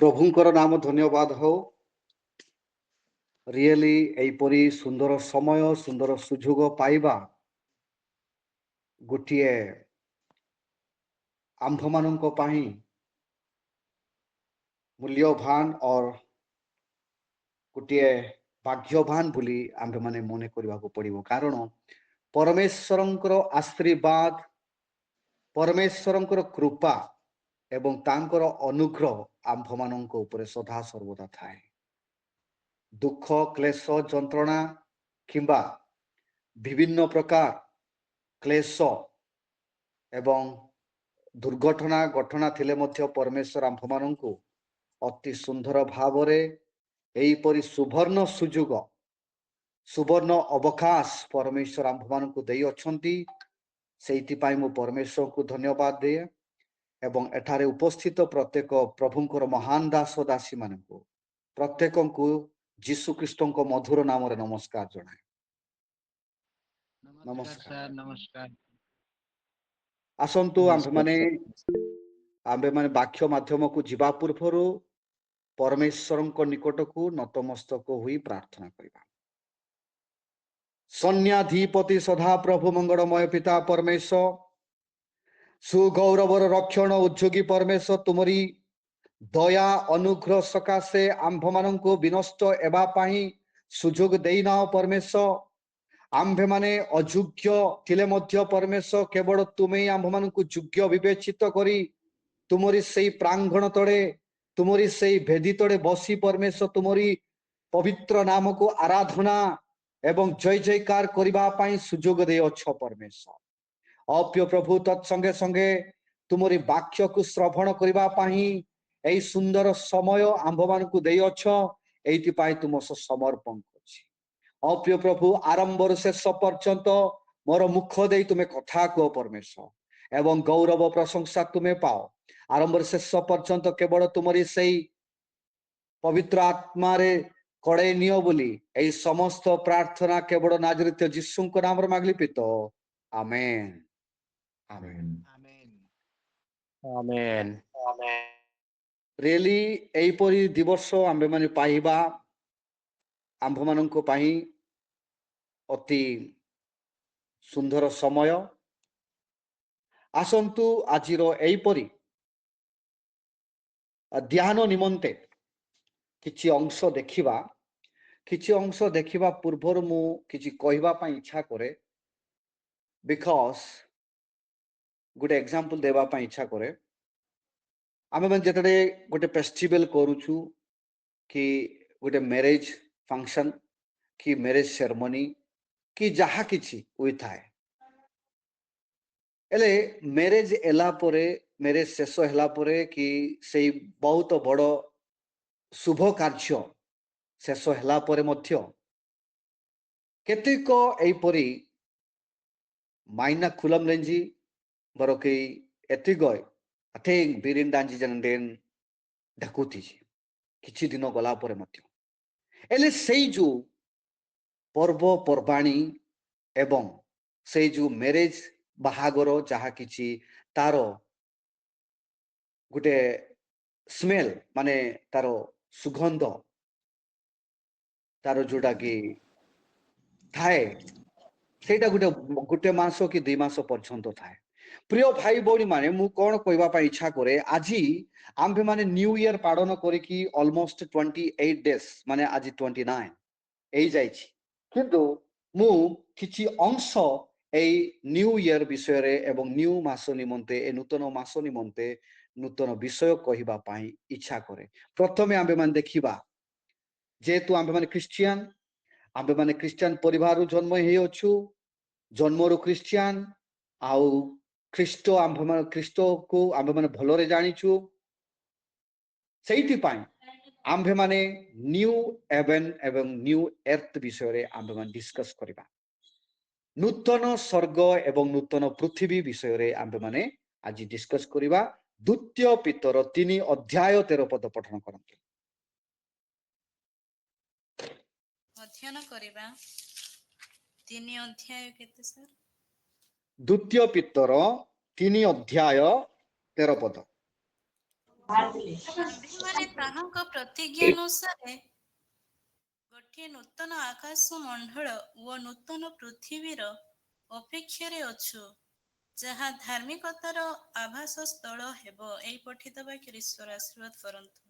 प्रभुंकर नाम धन्यवाद हो। रियली एपरी सुंदर समय सुंदर सुजोग पाइबा गोटे आंभ मानक मूल्यवान और गोटे भाग्यवान बोली आंभे माने मने करबा को पड़िबो। कारण परमेश्वरंकर आशीर्वाद परमेश्वरंकर कृपा एवं तांकर अनुग्रह आंभ मानक उपरे सदा सर्वदा थाए। दुख क्लेश जंत्रणा किंबा विभिन्न प्रकार क्लेश एवं दुर्घटना घटना थिले मध्य परमेश्वर आंभ मानक अति सुंदर भावरे एहीपरि सुवर्ण सुजोग सुवर्ण अवकाश परमेश्वर आंभ मानक देई अछंती। सेइति पाई मु परमेश्वर को धन्यवाद दे एवं एठारे उपस्थित प्रत्येक प्रभुंकर महान दास दासी मानक प्रत्येक को जीशु ख्रीष्टों को मधुर नाम रे नमस्कार जनाए। नमस्कार सर, नमस्कार। आसंतु आंबे माने वाक्य माध्यम को जीवा पूर्व परमेश्वर निकट को नतमस्तक हुई प्रार्थना करबा। सन्याधिपति सदा प्रभु मंगलमय पिता परमेश्वर सुगौरवर रक्षण उद्योगी परमेश्वर तुमरी दया अनुग्रह सकाशे आंभ मान विनष्ट एवा सुजोग देना परमेश्वर। आंभे माने अयोग्य थिले मध्य परमेश्वर केवल तुम्हें आंभ मान योग्य विवेचित करी तुमरी से प्रांगण तले तुमरी से भेदी तले बसी परमेश्वर तुमरी पवित्र नाम को आराधना एवं जय जयकार करने सुजोग दे अच्छ परमेश्वर। अप्य प्रभु तत्संगे संगे तुमरी वाक्य को श्रवण करने सुंदर समय आंभ मान को दे अच्छ एइति तुम समर्पण कर। अप्य प्रभु आरंभ शेष पर्यंत मोर मुख दे तुम्हें कथा कह परमेश्वर एवं गौरव प्रशंसा तुम्हें पाओ। आरंभ शेष पर्यंत केवल तुमरी से पवित्र आत्मा रे कड़े नियो बोली एई समस्त प्रार्थना केवल नाजरीत यीशु को नाम रे मागली पितो आमेन आमेन आमेन आमेन। रियली एपरी दिवस आंबे माने पाइबा आंभ मानक पाई अति सुंदर समय। आसंतु आजिर एपरी ध्यान निमंते किछि अंश देखिबा पूर्वर मु किछि कहबा पई इच्छा करे बिकॉज गोटे एग्जांपल देबा पई इच्छा करे। आमे मन जेतडे गोटे फेस्टिवल करूछु कि गोटे मैरिज फंक्शन कि मैरिज सेरेमनी कि जहा किछि हुई थाए एले मैरिज एला परे मैरिज शेष होला परे कि सेई बहुत बड़ शुभ कार्य शेष होला परे मध्य केतेक एपरी माइना खुलम रेंजी बरके एतिगय अथेंग बिरिन डांजी जनडेन ढकुती किछि दिन गला परे मध्य एले सेई जो पर्व पर्बाणी एवं सेई जो मैरिज बाहागर जहा किछि तारो गोटे स्मेल माने तारो सुगंध तारो जोटा कि थाए सेटा गोटे गोटे मास कि 2 मास पर्यंत थाए। प्रिय भाई भौणी माने मु कोन कहबा पई इच्छा करे आजी आंभे माने न्यू ईयर पालन करिकी ऑलमोस्ट 28 डेज माने आजी 29 एई जाइछि किंतु मु किछि अंश एई न्यू ईयर विषय रे एवं न्यू मास निमंते ए नूतन मास निमंते नूतन विषय कहबा पई इच्छा करे। प्रथमे आंभे माने देखिबा जेतु आंभे माने क्रिश्चियन परिवार जन्म हे अछु जन्मरु क्रिश्चियन आउ ख्रीष्ट आंभ माने ख्रीष्ट को आंभे माने भलरे जानिछु सेइति पाई आंभे माने न्यू हेवन एवं न्यू अर्थ विषय रे आंभे माने डिस्कस करिबा। नूतन स्वर्ग एवं नूतन पृथ्वी विषय रे आंभे माने आज डिस्कस करिबा। द्वितीय पितर 3 अध्याय 13 पद पठन करंतु। अध्ययन करिबा 3 अध्याय केते सर? द्वितीय पितर 3 अध्याय 13 पद। ଆମ୍ଭେମାନେ ତାହାଙ୍କ ପ୍ରତିଜ୍ଞା ଅନୁସାରେ ଗୋଟିଏ ନୂତନ ଆକାଶ ମଣ୍ଡଳ ଓ ନୂତନ ପୃଥିବୀର ଅପେକ୍ଷାରେ ଅଛୁ, ଯାହା ଧାର୍ମିକତାର ଆଭାସ ସ୍ଥଳ ହେବ। ଏହି ପଠିତ ବାକ୍ୟରେ ଈଶ୍ୱର ଆଶୀର୍ବାଦ କରନ୍ତୁ।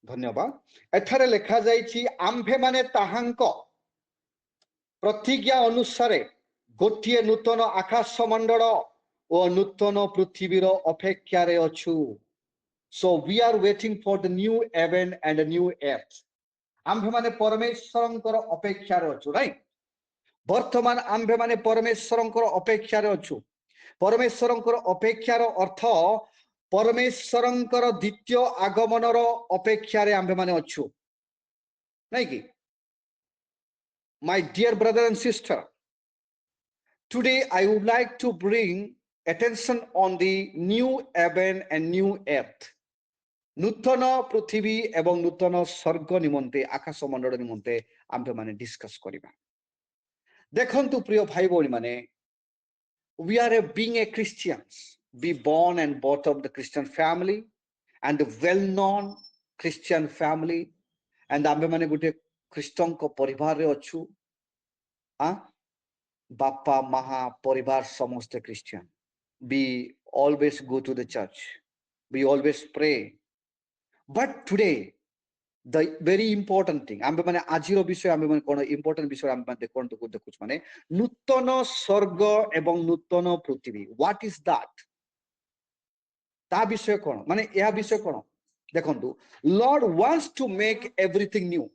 ଧନ୍ୟବାଦ। ଏଠାରେ ଲେଖା ଯାଇଛି ଆମ୍ଭେମାନେ ତାହାଙ୍କ ପ୍ରତିଜ୍ଞା ଅନୁସାରେ ଗୋଟିଏ ନୂତନ ଆକାଶ ମଣ୍ଡଳ ଓ ନୂତନ ପୃଥିବୀର ଅପେକ୍ଷାରେ ଅଛୁ। So we are waiting for the new heaven and a new earth. ଆମ୍ଭେମାନେ ପରମେଶ୍ୱରଙ୍କର ଅପେକ୍ଷାରେ ଅଛୁ, ରାଇଟ୍? ବର୍ତ୍ତମାନ ଆମ୍ଭେମାନେ ପରମେଶ୍ୱରଙ୍କର ଅପେକ୍ଷାରେ ଅଛୁ। ପରମେଶ୍ୱରଙ୍କର ଅପେକ୍ଷାର ଅର୍ଥ ପରମେଶ୍ୱରଙ୍କର ଦ୍ୱିତୀୟ ଆଗମନର ଅପେକ୍ଷାରେ ଆମ୍ଭେମାନେ ଅଛୁ, ନାଇଁ କି? My dear brother and sister, today I would like to bring attention on the new heaven and new earth. ନୂତନ ପୃଥିବୀ ଏବଂ ନୂତନ ସ୍ୱର୍ଗ ନିମନ୍ତେ ଆକାଶ ମଣ୍ଡଳ ନିମନ୍ତେ ଆମ୍ଭେମାନେ ଡିସ୍କସ୍ କରିବା। ଦେଖନ୍ତୁ ପ୍ରିୟ ଭାଇ ଭଉଣୀ ମାନେ, we are being a Christians, be born and brought up the Christian family and the well known Christian family, and ଆମ୍ଭେମାନେ ଗୋଟେ ଖ୍ରୀଷ୍ଟଙ୍କ ପରିବାରରେ ଅଛୁ। ବାପା ମାଆ ପରିବାର ସମସ୍ତେ Christian. We always go to the church, we always pray, but today the very important thing, आम्भेମାନେ ଆଜିର ବିଷୟ आम्भेମାନେ कोन इम्पोर्टेंट विषय आम्भेମାନେ ଦେଖୁଛୁ ମାନେ ନୂତନ ସ୍ୱର୍ଗ ଏବଂ ନୂତନ ପୃଥିବୀ। What is that? ତା ବିଷୟ କୋନ ମାନେ ଏହା ବିଷୟ କୋନ ଦେଖନ୍ତୁ, Lord wants to make everything new.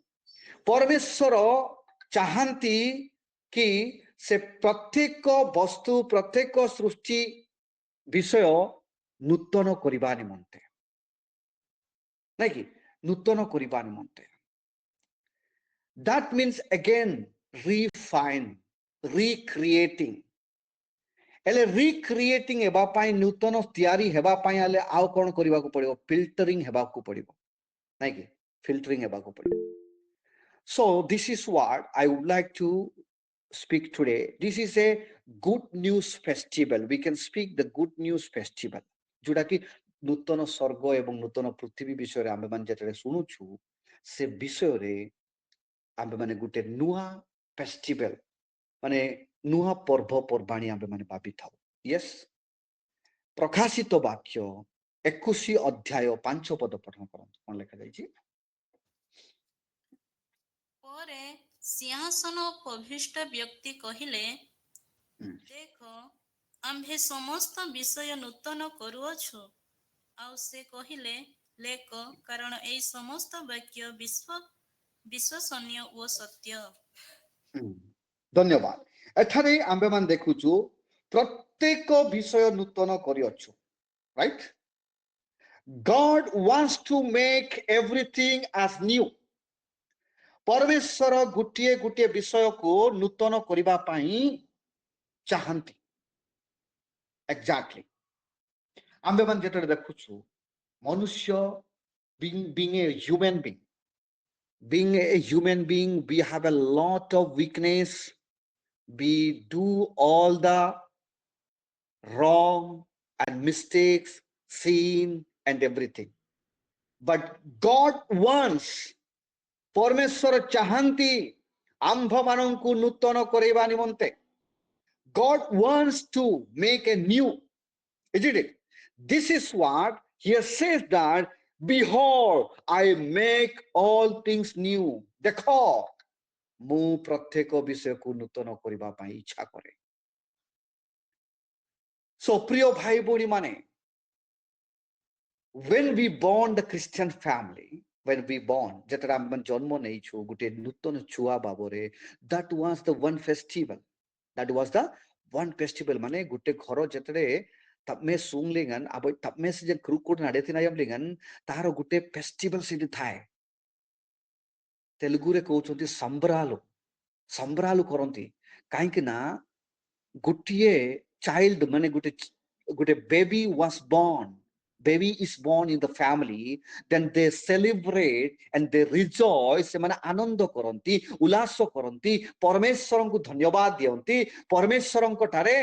ପରମେଶ୍ୱର ଚାହାନ୍ତି କି ସେ ପ୍ରତ୍ୟେକ ବସ୍ତୁ ପ୍ରତ୍ୟେକ ସୃଷ୍ଟି ବିଷୟ ନୂତନ କରିବା ନିମନ୍ତେ, ନାଇଁ କି? ନୂତନ କରିବା ନିମନ୍ତେ। That means again refine, recreating. ହେଲେ ରିକ୍ରିଏଟିଂ ହେବା ପାଇଁ, ନୂତନ ତିଆରି ହେବା ପାଇଁ ହେଲେ ଆଉ କ'ଣ କରିବାକୁ ପଡ଼ିବ? ଫିଲ୍ଟରିଂ ହେବାକୁ ପଡ଼ିବ, ନାଇଁ କି? ଫିଲ୍ଟରିଂ ହେବାକୁ ପଡ଼ିବ। So this is what I would like to speak today. This is a good news festival. We can speak the good news festival, जोटा कि नूतन स्वर्ग एवं नूतन पृथ्वी विषय आमे मान जेतले सुनुछु से विषय आमे माने गुटे नुआ फेस्टिवल माने नुआ पर्व पर्वाणी आमे माने भाबी थाउ। यस, प्रकाशित वाक्य 21 अध्याय 5 पद पठन करंतु। कोन लेखा जायछि? ପରେ ସିଂହାସନ ଉପବିଷ୍ଟ ବ୍ୟକ୍ତି କହିଲେ, ଦେଖ ଆମ୍ଭେ ସମସ୍ତ ବିଷୟ ନୂତନ କରୁଅଛୁ। ଆଉ ସେ କହିଲେ, ଲେଖ, କାରଣ ଏହି ସମସ୍ତ ବାକ୍ୟ ବିଶ୍ୱସନୀୟ ଓ ସତ୍ୟ। ଧନ୍ୟବାଦ। ଏଠାରେ ଆମ୍ଭେ ମାନ ଦେଖୁଛୁ ପ୍ରତ୍ୟେକ ବିଷୟ ନୂତନ କରିଅଛୁ, right? God wants to make everything as new. परमेश्वर गोटे गोटे विषय को नूतन करिबा पई चाहंती। एक्जाक्टली आम्बे मन जेते देखुछु मनुष्य being a human being, we have a lot of weakness, we do all the wrong and mistakes, sin and everything, but God wants, परमेश्वर चाहंती आंभ मानंकु नूतन करेबा निमंते। God wants to make a new, isn't it? This is what here says that behold I make all things new. देखो मु प्रत्येक विषय को नूतन करिबा पई इच्छा करे। So प्रिय भाई बोली माने, when we born the Christian family, when we born जेतरा हम जन्म नहीं छु गुटे नूतन छुआ बाबरे, that was the one festival, माने गुटे घर जेतरे तमे सुंगलिंगन अब तमे से जे क्रुकुड नाडेति नायम लिंगन तार गुटे फेस्टिवल सिटी थाए। तेलुगु रे कहउछंती संबरालु करंती काहे कि ना गुटिए चाइल्ड माने गुटे baby was born, baby is born in the family, then they celebrate and they rejoice, ସେମାନେ ଆନନ୍ଦ କରନ୍ତି, ଉଲ୍ଲାସ କରନ୍ତି, ପରମେଶ୍ୱରଙ୍କୁ ଧନ୍ୟବାଦ ଦିଅନ୍ତି, ପରମେଶ୍ୱରଙ୍କ ଠାରେ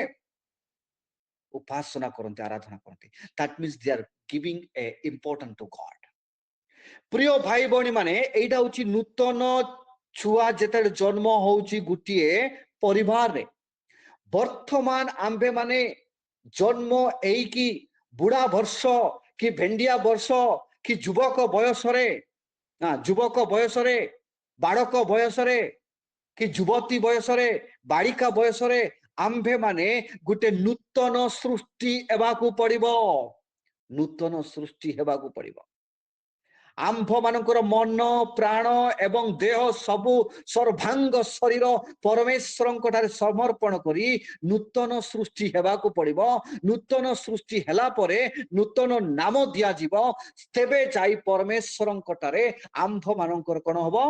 उपासना करते आराधना करते that means they are giving a important to God प्रिय भाई भौणी माने एटा होची नूतन छुआ जेते जन्म होची गुटिए परिवार रे वर्तमान आंबे माने जन्म एकी बुढ़ा वर्ष कि भेंडिया वर्ष कि युवक बयस युवक बयस बाड़क बयस कि युवती बयस बालिका बयस आंबे माने गोटे नूतन सृष्टि हेबाकू पड़िबो नूतन सृष्टि हेबाकू पड़िबो आंभ मानकर मन प्राण एवं देह सबु सर्वांग शरीर परमेश्वर समर्पण करी नूतन सृष्टि हेबाकू पड़िबो नूतन सृष्टि हेला परे नूतन नाम दिया जीवो तेबे जाई परमेश्वर आंभ मानकर कोन हबो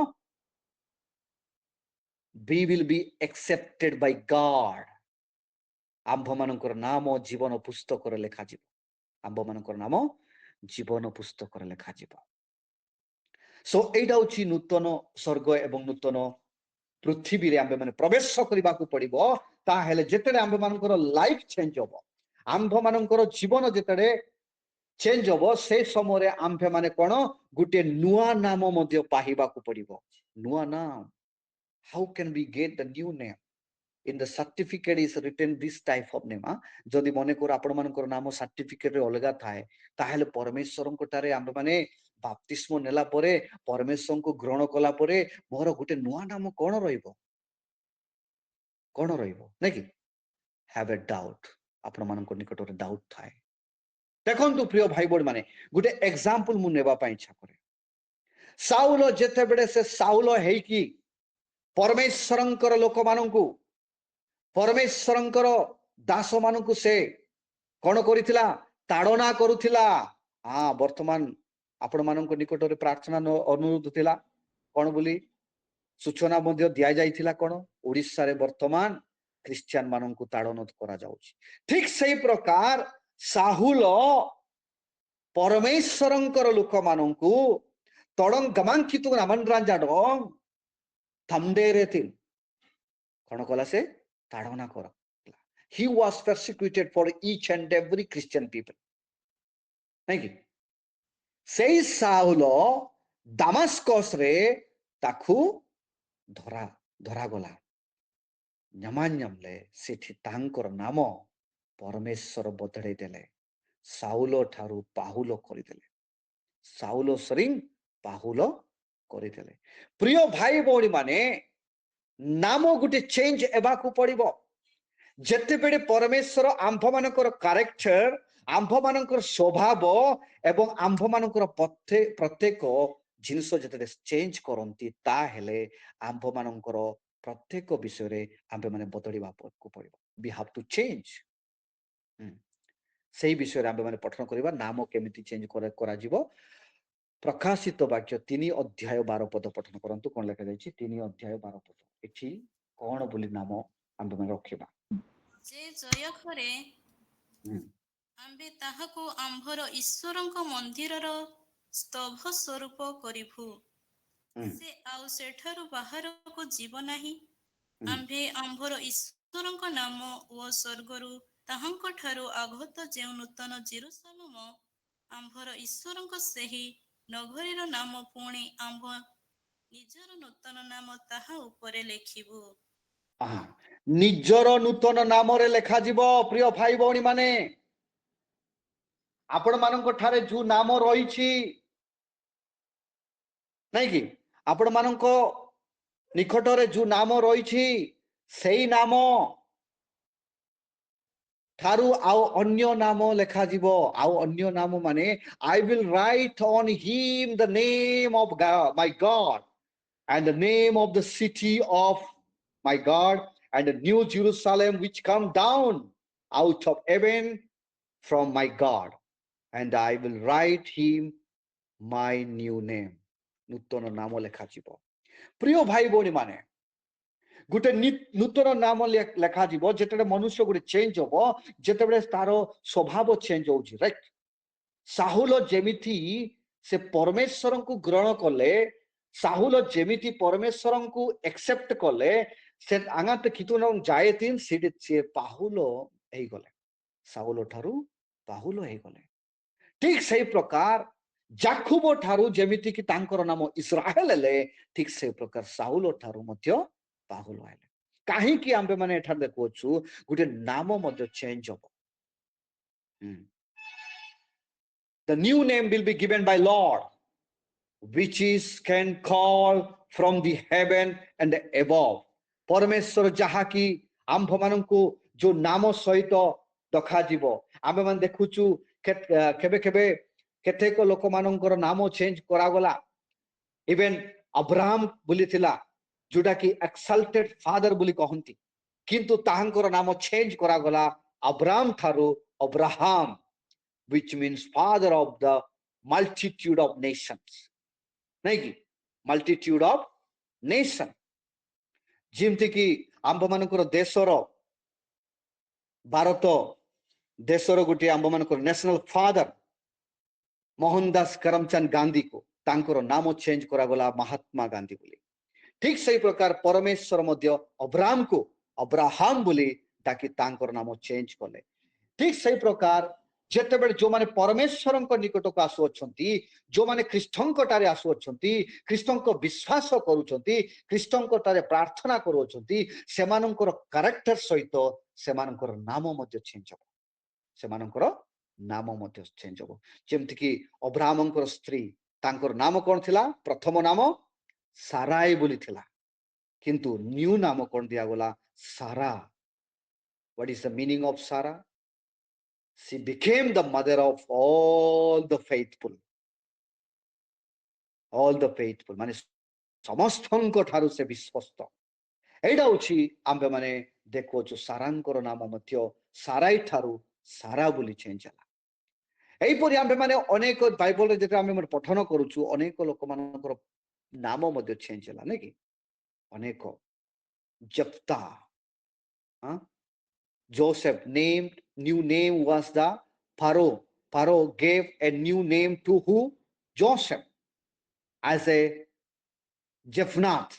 we will be accepted by God आंभ मानकर नाम जीवन पुस्तक रे लेखा जीवो आंभ मानकर नाम जीवन पुस्तक रे लेखा जीवो सो एटा होची नूतन स्वर्ग एवं नूतन पृथ्वी रे आंबे माने प्रवेश करबाकू पड़िबो ता हेले जेतेरे आंबे मानकर लाइफ चेंज होबो आंभ मानकर जीवन जेतेरे चेंज होबो से समय रे आंबे माने कोन गुटे नुआ नाम मध्ये पाहिबाकू पड़िबो नुआ नाम how can we get the new name in the certificate is written this type of name जदि मने कर आपण मानकर नाम सर्टिफिकेट रे अलगा थाए ताहेले परमेश्वरन कोटारे आंबे माने बाप्तिस्म नेला परे परमेश्वर को ग्रहण कला परे मोर गुटे नुआ नाम कोन रहइबो नै कि हैव ए डाउट आपण मानकर निकट रे डाउट थाए देखंतु प्रिय भाई बड़ माने गुटे एग्जांपल मु नेबा पई इच्छा करे साउल जेते बेडे से साउल हेई कि परमेश्वरंकर लोक माननकु परमेश्वरंकर दास माननकु से कोन करिथिला ताड़ना करुथिला हां वर्तमान आपण माननकु निकट रे प्रार्थना अनुरोध थिला कोन बोली सूचना मध्य दिया जाइथिला कोन ओडिसा रे वर्तमान क्रिश्चियन माननकु ताड़न करा जाउछि ठीक सही प्रकार साहुल परमेश्वरंकर लोक माननकु तडंग गमांकितु नामन जाडंग थमदेरे थिन कोन कला से ताड़ना करा he was persecuted for each and every Christian people नहीं कि सेई साउल दामास्कस रे ताखु धरा धरा गला न्यमान्यमले सेठी तांकर नाम परमेश्वर बदलै देले साउल ठारू पाहुल करिदेले साउल सरिंग पाहुल करिदेले प्रिय भाई भौणी माने नाम गुटे चेंज एबाकू पड़िबो जेते बेडे परमेश्वर आंभ मानकर कैरेक्टर आंभ मानकर स्वभाव एवं आंभ मानकर प्रत्येक जिनिस जेते चेंज करंती ता हेले आंभ मानकर प्रत्येक विषय रे आंभे माने बदलिबा को पड़िबो वी हैव टू चेंज सेही विषय रे आंभे माने पठन करिबा नाम केमिति चेंज करा जिवो प्रकाशित वाक्य 3 अध्याय 12 पद पठन करंतु कोन लेखा जायछि 3 अध्याय 12 पद एठी कोन बोली नाम आंभे माने रखिबा जे जय करे आंबे ताहाको आंभर ईश्वरଙ୍କ ମନ୍ଦିରର ସ୍ତବ ସ୍ୱରୂପ କରିଭୁ से आउ सेठारु बाहरକୁ ଯିବ ନାହିଁ आंबे आंभर ईश्वरଙ୍କ नाम ଓ ସ୍ୱର୍ଗରୁ ତାହାଙ୍କ ଠାରୁ ଆଗତ ଯେଉଁ ନୂତନ ଜେରୁସାଲେମ आंभर ईश्वरଙ୍କ ସେହି ନଗରୀର ନାମ ପୁଣି ଆମ୍ଭ ନିଜର ନୂତନ ନାମ ତାହା ଉପରେ ଲେଖିବୁ निजर नूतन नाम रे लेखा जीवो प्रिय भाई भौणी माने आपण मानक ठारे जो नाम रही नहीं कि आपण मानक निकट रे जो नाम रही सेई नाम ठारू आउ अन्य नाम लेखा जीवो आउ अन्य नाम माने I will write on him the name of my God and the name of the city of my God and the new Jerusalem which come down out of heaven from my God and I will write him my new name नूतन नाम लेखा जीवो प्रिय भाई भौणी माने गुटे नूतन नाम लेखा जीवो जेते मनुष्य गुटे चेंज होबो जेते तार स्वभाव चेंज होउची राइट साहुल जेमिति से परमेश्वर को ग्रहण कले साहुल जेमिति परमेश्वर को एक्सेप्ट कले से आगाते कितु न जायतिन से पाहुल एई गले ସାଉଲ ଠାରୁ ବାହୁଲ ହେଇଗଲେ। ଠିକ ସେଇ ପ୍ରକାର ଜାକୁବ ଠାରୁ ଯେମିତି କି ତାଙ୍କର ନାମ ଇସ୍ରାଏଲ ହେଲେ, ଠିକ ସେଇ ପ୍ରକାର ସାଉଲ ଠାରୁ ମଧ୍ୟ ବାହୁଲ ହେଲେ। କାହିଁକି ଆମ୍ଭେ ମାନେ ଏଠାରେ ଦେଖୁଅଛୁ ଗୋଟେ ନାମ ମଧ୍ୟ ଚେଞ୍ଜ ହବ। The new name will be given by Lord, which is can call from the heaven and above. परमेश्वर ଯାହାକି ଆମ୍ଭମାନଙ୍କୁ ଯୋଉ ନାମ ସହିତ ଡକାଯିବ। ଆମେମାନେ ଦେଖୁଛୁ କେବେ କେବେ କେତେକ ଲୋକମାନଙ୍କର ନାମ ଚେଞ୍ଜ କରାଗଲା। ଇଭେନ୍ ଅବ୍ରାହମ ବୋଲି ଥିଲା, ଯୋଉଟା କି ଏକ୍ସାଲ୍ଟେଡ୍ ଫାଦର ବୋଲି କହନ୍ତି, କିନ୍ତୁ ତାହାଙ୍କର ନାମ ଚେଞ୍ଜ କରାଗଲା ଅବ୍ରାହମ ଠାରୁ Abraham, which means father of the multitude of nations, ନାଇଁ କି? multitude of nation। ଯେମିତି କି ଆମ୍ଭମାନଙ୍କର ଦେଶର ଭାରତ ଦେଶର ଗୋଟିଏ ଆମ୍ଭମାନଙ୍କର ନ୍ୟାସନାଲ ଫାଦର ମୋହନ ଦାସ କରମଚାନ୍ଦ ଗାନ୍ଧୀକୁ ତାଙ୍କର ନାମ ଚେଞ୍ଜ କରାଗଲା ମହାତ୍ମା ଗାନ୍ଧୀ ବୋଲି। ଠିକ ସେଇ ପ୍ରକାର ପରମେଶ୍ୱର ମଧ୍ୟ ଅବ୍ରାହମକୁ ଅବ୍ରାହାମ ବୋଲି ଡାକି ତାଙ୍କର ନାମ ଚେଞ୍ଜ କଲେ। ଠିକ ସେଇ ପ୍ରକାର ଯେତେବେଳେ ଯୋଉମାନେ ପରମେଶ୍ୱରଙ୍କ ନିକଟକୁ ଆସୁଅଛନ୍ତି, ଯୋଉମାନେ ଖ୍ରୀଷ୍ଟଙ୍କଠାରେ ଆସୁଅଛନ୍ତି, ଖ୍ରୀଷ୍ଟଙ୍କ ବିଶ୍ୱାସ କରୁଛନ୍ତି, ଖ୍ରୀଷ୍ଟଙ୍କଠାରେ ପ୍ରାର୍ଥନା କରୁଅଛନ୍ତି, ସେମାନଙ୍କର କ୍ୟାରେକ୍ଟର ସହିତ ସେମାନଙ୍କର ନାମ ମଧ୍ୟ ଚେଞ୍ଜ ହବ। ସେମାନଙ୍କର ନାମ ମଧ୍ୟ ଚେଞ୍ଜ ହବ। ଯେମିତିକି ଅବ୍ରାହମଙ୍କର ସ୍ତ୍ରୀ, ତାଙ୍କର ନାମ କଣ ଥିଲା? ପ୍ରଥମ ନାମ ସାରାଇ ବୋଲି ଥିଲା, କିନ୍ତୁ ନ୍ୟୁ ନାମ କଣ ଦିଆଗଲା? ସାରା। What is the meaning of Sarah? She became the mother of all the faithful. All the faithful ମାନେ ସମସ୍ତଙ୍କ ଠାରୁ ସେ ବିଶ୍ୱସ୍ତ। ଏଇଟା ହଉଛି ଆମ୍ଭେ ମାନେ ଦେଖୁଅଛୁ ସାରାଙ୍କର ନାମ ମଧ୍ୟ ସାରାଇ ଠାରୁ ସାରା ବୋଲି ଚେଞ୍ଜ ହେଲା। ଏହିପରି ଆମ୍ଭେ ମାନେ ଅନେକ ବାଇବଲରେ ଯେତେବେଳେ ଆମେ ପଠନ କରୁଛୁ, ଅନେକ ଲୋକମାନଙ୍କର ନାମ ମଧ୍ୟ ଚେଞ୍ଜ ହେଲା, ନାଇଁ କି? ଅନେକ ଜପ୍ତା, Joseph named new name was the Pharaoh. Pharaoh gave a new name to who? Joseph as a Jephnath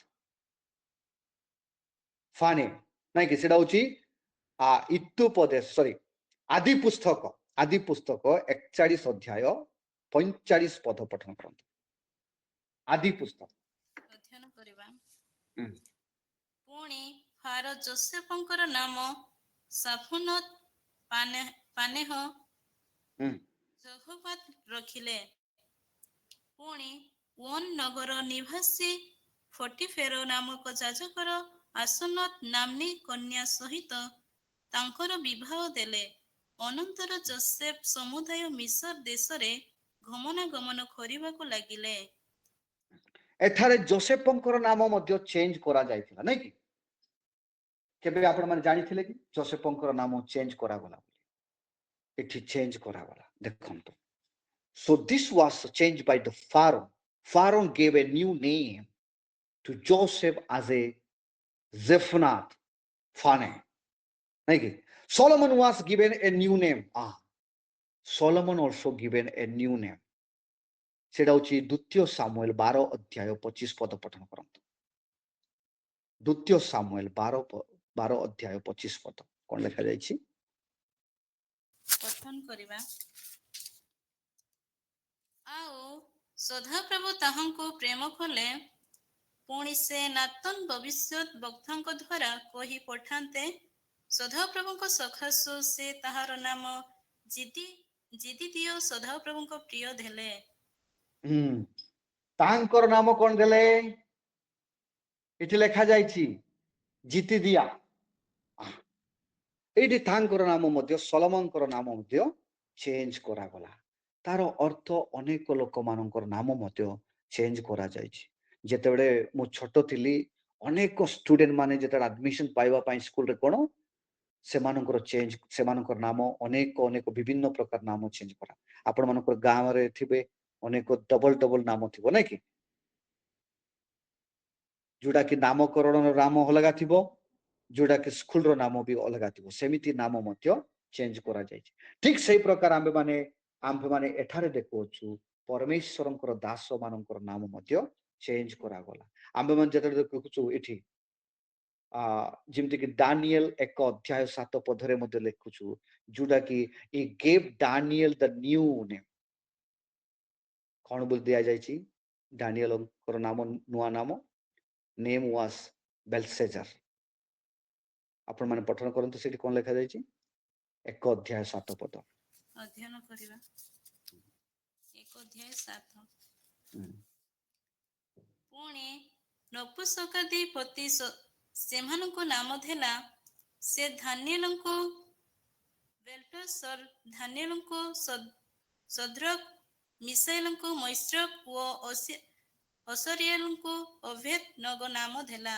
Phane, ନାଇଁ କି? ସେଟା ହଉଛି ଇତୁପଦେଶ ଆଦି ପୁସ୍ତକ 41 ଅଧ୍ୟାୟ 45 ପଦ ପଠନ କରନ୍ତୁ। ଆଦି ପୁସ୍ତକ ଅଧ୍ୟୟନ କରିବା। ପୁଣି ଫାରୋ ଯୋସେଫଙ୍କର ନାମ ସାଫୁନତ ପାନେହ ଜହୋବାଦ ରଖିଲେ। ପୁଣି ଓନ୍ ନଗର ନିବାସୀ ଫଟିଫେର ନାମକ ଯାଜକର ଆସନତ ନାମ୍ନୀ କନ୍ୟା ସହିତ ତାଙ୍କର ବିବାହ ଦେଲେ। ଅନନ୍ତର ଯୋସେଫ ସମୁଦାୟ ମିଶର ଦେଶରେ ଗମନାଗମନ କରିବାକୁ ଲାଗିଲେ। ଏଠାରେ ଯୋସେଫଙ୍କର ନାମ ମଧ୍ୟ ଚେଞ୍ଜ କରାଯାଇଥିଲା, ନାଇଁ କି? କେବେ ଆପଣ ମାନେ ଜାଣିଥିଲେ କି ଯୋସେଫଙ୍କର ନାମ ଚେଞ୍ଜ କରାଗଲା ବୋଲି? ଏଠି ଚେଞ୍ଜ କରାଗଲା, ଦେଖନ୍ତୁ। So this was changed by the Pharaoh. Pharaoh gave a new name to Joseph as a Zephnath Phane, ନାଇଁ କି? Solomon was given a new name. Solomon also given a new name. সেটা হচ্ছে দ্বিতীয় Samuel 12 অধ্যায় 25 পদ পঠন করন্তু। দ্বিতীয় Samuel 12 অধ্যায় 25 পদ কোন লেখা যাইছি? ପଠନ କରିବା। ଆଉ ସଦାପ୍ରଭୁ ତାହାଙ୍କୁ ପ୍ରେମ କଲେ। ପୁଣି ସେ ନାତନ ଭବିଷ୍ୟତ ବକ୍ତାଙ୍କ ଦ୍ୱାରା କହି ପଠାନ୍ତେ, ସଦାପ୍ରଭୁଙ୍କ ସକାଶୁ ସେ ତାହାର ନାମ ଜିଦିଦିଅ ସଦାପ୍ରଭୁଙ୍କ ପ୍ରିୟ ଦେଲେ। ତାଙ୍କର ନାମ କଣ ଦେଲେ? ଏଠି ଲେଖା ଯାଇଛି ଜିତିଦିଆ। ଏଇଠି ତାଙ୍କର ନାମ ମଧ୍ୟ ସଲୋମନଙ୍କର ନାମ ମଧ୍ୟ ଚେଞ୍ଜ କରାଗଲା। ତାର ଅର୍ଥ ଅନେକ ଲୋକମାନଙ୍କର ନାମ ମଧ୍ୟ ଚେଞ୍ଜ କରାଯାଇଛି। ଯେତେବେଳେ ମୁଁ ଛୋଟ ଥିଲି, ଅନେକ ଷ୍ଟୁଡେଣ୍ଟ ମାନେ ଯେତେବେଳେ ଆଡମିସନ ପାଇବା ପାଇଁ ସ୍କୁଲରେ କଣ ସେମାନଙ୍କର ନାମ ଅନେକ ବିଭିନ୍ନ ପ୍ରକାର ନାମ ଚେଞ୍ଜ କରା। ଆପଣ ମାନଙ୍କର ଗାଁରେ ଥିବେ ଅନେକ ଡବଲ ନାମ ଥିବ, ନାଇଁ କି? ଯୋଉଟା କି ନାମକରଣର ନାମ ଅଲଗା ଥିବ, ଯୋଉଟା କି ସ୍କୁଲର ନାମ ବି ଅଲଗା ଥିବ, ସେମିତି ନାମ ମଧ୍ୟ ଚେଞ୍ଜ କରାଯାଇଛି। ଠିକ ସେଇ ପ୍ରକାର ଆମ୍ଭେମାନେ ଏଠାରେ ଦେଖୁଅଛୁ ପରମେଶ୍ୱରଙ୍କର ଦାସ ମାନଙ୍କର ନାମ ମଧ୍ୟ ଚେଞ୍ଜ କରାଗଲା। ଆମ୍ଭେମାନେ ଯେତେବେଳେ ଦେଖୁଛୁ ଏଠି ଯେମିତି କି ଦାନିଏଲ 1:7 ମଧ୍ୟ ଲେଖୁଛୁ, ଯୋଉଟା କି he gave Daniel the new name. କଣ ବୋଲି ଦିଆଯାଇଛି? ଦାନିଏଲଙ୍କର ନାମ, ନୂଆ ନାମ, ନେମ୍ ୱାସ୍ ବେଲସେଜର। ଆପଣମାନେ ପଠନ କରନ୍ତୁ, ସେଠି କଣ ଲେଖାଯାଇଛି? 1:7। ଅଧ୍ୟୟନ କରିବା 1:7। ପୁଣି ନପୁସକାଧିପତି ସେମାନଙ୍କୁ ନାମ ଦେଲା। ସେ ଦାନିଏଲଙ୍କୁ ବେଲ୍ଟେସର, ଦାନିଏଲଙ୍କୁ ସଦ୍ରକ, ମିଶାଏଲଙ୍କୁ ମୈଶ୍ରକ ଓ ଅସରିଏଲଙ୍କୁ ଅଭେଦନଗୋ ନାମ ଦେଲା।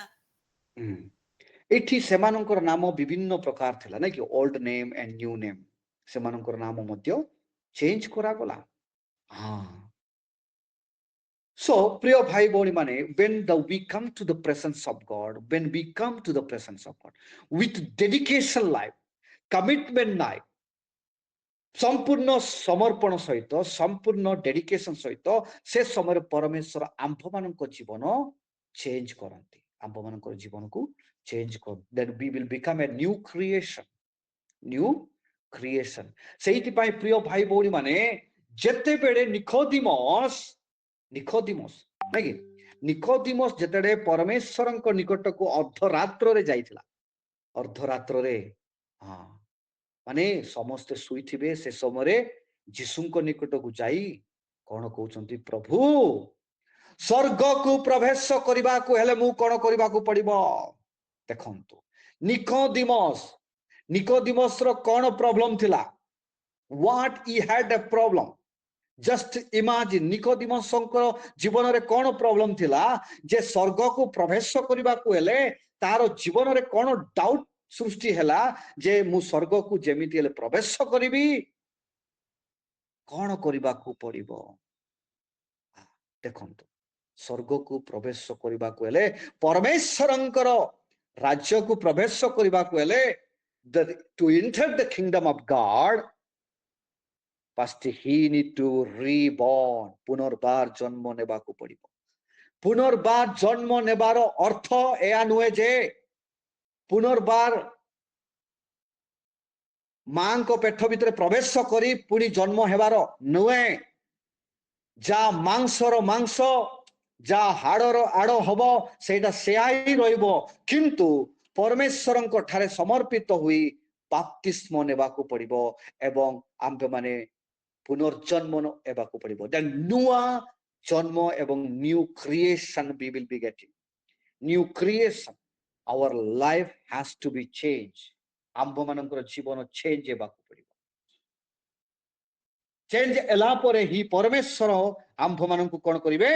ଏଠି ସେମାନଙ୍କର ନାମ ବିଭିନ୍ନ ପ୍ରକାର ଥିଲା, ନାଇଁ କି? Old name and new name, ସେମାନଙ୍କର ନାମ ମଧ୍ୟ ଚେଞ୍ଜ କରାଗଲା। So, ପ୍ରିୟ ଭାଇ ଭଉଣୀ ମାନେ, when we come to the presence of God, when we come to the presence of God with dedication life, commitment life, ସମ୍ପୂର୍ଣ୍ଣ ସମର୍ପଣ ସହିତ, ସମ୍ପୂର୍ଣ୍ଣ ଡେଡିକେସନ ସହିତ, ସେ ସମୟରେ ପରମେଶ୍ୱର ଆମ୍ଭମାନଙ୍କ ଜୀବନ ଚେଞ୍ଜ କରନ୍ତି, ଆମ୍ଭମାନଙ୍କର ଜୀବନକୁ ଚେଞ୍ଜ କରନ୍ତି। Then we will become a new creation, new creation। ସେଇଥିପାଇଁ ପ୍ରିୟ ଭାଇ ଭଉଣୀ ମାନେ, ଯେତେବେଳେ ନିକୋଦିମସ୍ ନାଇଁ କି, ନିକୋଦିମସ୍ ଯେତେବେଳେ ପରମେଶ୍ୱରଙ୍କ ନିକଟକୁ ଅର୍ଦ୍ଧରାତ୍ରରେ ଯାଇଥିଲା, ଅର୍ଦ୍ଧରାତ୍ରରେ, ମାନେ ସମସ୍ତେ ଶୋଇଥିବେ, ସେ ସମୟରେ ଯୀଶୁଙ୍କ ନିକଟକୁ ଯାଇ କଣ କହୁଛନ୍ତି? ପ୍ରଭୁ, ସ୍ୱର୍ଗକୁ ପ୍ରବେଶ କରିବାକୁ ହେଲେ ମୁଁ କଣ କରିବାକୁ ପଡିବ? ଦେଖନ୍ତୁ, ନିକୋଦିମସର କଣ ପ୍ରୋବ୍ଲେମ ଥିଲା? What he had a problem? Just imagine, ନିକୋଦିମସଙ୍କର ଜୀବନରେ କଣ ପ୍ରୋବ୍ଲେମ ଥିଲା? ଯେ ସ୍ୱର୍ଗକୁ ପ୍ରବେଶ କରିବାକୁ ହେଲେ ତାର ଜୀବନରେ କଣ ଡାଉଟ ସୃଷ୍ଟି ହେଲା ଯେ ମୁଁ ସ୍ୱର୍ଗକୁ ଯେମିତି ହେଲେ ପ୍ରବେଶ କରିବି, କଣ କରିବାକୁ ପଡିବ? ଦେଖନ୍ତୁ, ସ୍ୱର୍ଗକୁ ପ୍ରବେଶ କରିବାକୁ ହେଲେ, ପରମେଶ୍ୱରଙ୍କର ରାଜ୍ୟକୁ ପ୍ରବେଶ କରିବାକୁ ହେଲେ, to enter the kingdom of God, first he need to reborn, ପୁନର୍ବାର ଜନ୍ମ ନେବାକୁ ପଡିବ। ପୁନର୍ବାର ଜନ୍ମ ନେବାର ଅର୍ଥ ଏହା ନୁହେଁ ଯେ ପୁନର୍ବାର ମାଙ୍କ ପେଟ ଭିତରେ ପ୍ରବେଶ କରି ପୁଣି ଜନ୍ମ ହେବାର ନୁହେଁ। ଯାହା ମାଂସର ମାଂସ, ଯାହା ହାଡର ହାଡ ହବ, ସେଇଟା ସେୟା ହିଁ ରହିବ। କିନ୍ତୁ ପରମେଶ୍ୱରଙ୍କ ଠାରେ ସମର୍ପିତ ହୋଇ ବାପ୍ତିସ୍ମ ନେବାକୁ ପଡିବ ଏବଂ ଆମ୍ଭେମାନେ ପୁନର୍ଜନ୍ମ ହେବାକୁ ପଡିବ। ଦେନ୍ ନୂଆ ଜନ୍ମ ଏବଂ new creation we will be getting. New creation, our life has to be changed. ଆମ୍ଭମାନଙ୍କର ଜୀବନ ଚେଞ୍ଜ ହେବାକୁ ପଡିବ। ଚେଞ୍ଜ ହେଲା ପରେ ହିଁ ପରମେଶ୍ୱର ଆମ୍ଭମାନଙ୍କୁ କଣ କରିବେ?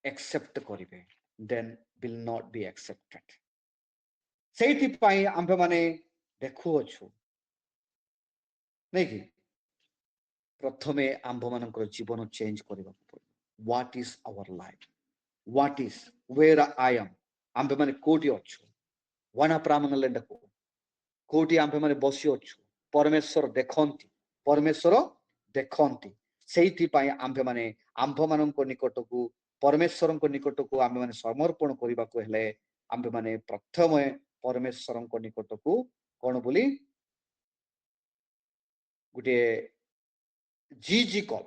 accept କରିବେ। then will not be accepted। ସେଇଥିପାଇଁ ଆମ୍ଭେମାନେ ଦେଖୁଅଛୁ, ନାଇଁ କି, ପ୍ରଥମେ ଆମ୍ଭମାନଙ୍କର ଜୀବନ ଚେଞ୍ଜ କରିବାକୁ ପଡିବ। what is our life? what is where I am? ଆମ୍ଭେମାନେ କୋଉଠି ଅଛୁ? ୱାନାପ୍ରାମନଲେଣ୍ଡକୁ କୋଉଠି ଆମ୍ଭେମାନେ ବସି ଅଛୁ? ପରମେଶ୍ୱର ଦେଖନ୍ତି। ସେଇଥିପାଇଁ ଆମ୍ଭେମାନେ ଆମ୍ଭମାନଙ୍କ ନିକଟକୁ, ପରମେଶ୍ୱରଙ୍କ ନିକଟକୁ ଆମ୍ଭେମାନେ ସମର୍ପଣ କରିବାକୁ ହେଲେ ଆମ୍ଭେମାନେ ପ୍ରଥମେ ପରମେଶ୍ୱରଙ୍କ ନିକଟକୁ କଣ ବୋଲି ଗୋଟିଏ ଜିଜିକଲ,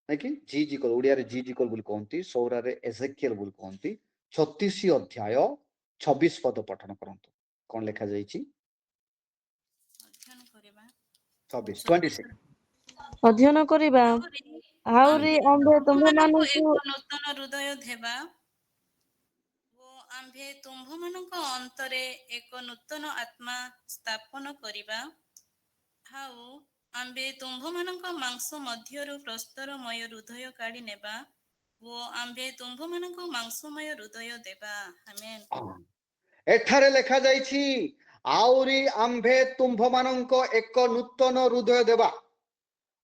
ନାଇଁ କି, ଜିଜିକଲ, ଓଡିଆରେ ଜିଜିକଲ ବୋଲି କହନ୍ତି, ସୌରାରେ ଏଜେକିଏଲ ବୋଲି କହନ୍ତି। 36 ଅଧ୍ୟାୟ 26 ପଦ ପଠନ କରନ୍ତୁ, କଣ ଲେଖାଯାଇଛି? ଅଧ୍ୟୟନ କରିବା 26 ଅଧ୍ୟୟନ କରିବା। ଆହୁରି ଆମ୍ଭେ ତୁମ୍ଭମାନଙ୍କୁ ଏକ ନୂତନ ହୃଦୟ ଦେବା ଓ ଆମ୍ଭେ ତୁମ୍ଭମାନଙ୍କ ଅନ୍ତରେ ଏକ ନୂତନ ଆତ୍ମା ସ୍ଥାପନ କରିବା। ଆଉ ଆମ୍ଭେ ତୁମ୍ଭମାନଙ୍କ ମାଂସ ମଧ୍ୟରୁ ପ୍ରସ୍ତରମୟ ହୃଦୟ କାଢି ନେବା ଓ ଆମ୍ଭେ ତୁମ୍ଭମାନଙ୍କୁ ମାଂସମୟ ହୃଦୟ ଦେବା। ଆମେନ୍। ଏଠାରେ ଲେଖାଯାଇଛି, ଆହୁରି ଆମ୍ଭେ ତୁମ୍ଭମାନଙ୍କ ଏକ ନୂତନ ହୃଦୟ ଦେବା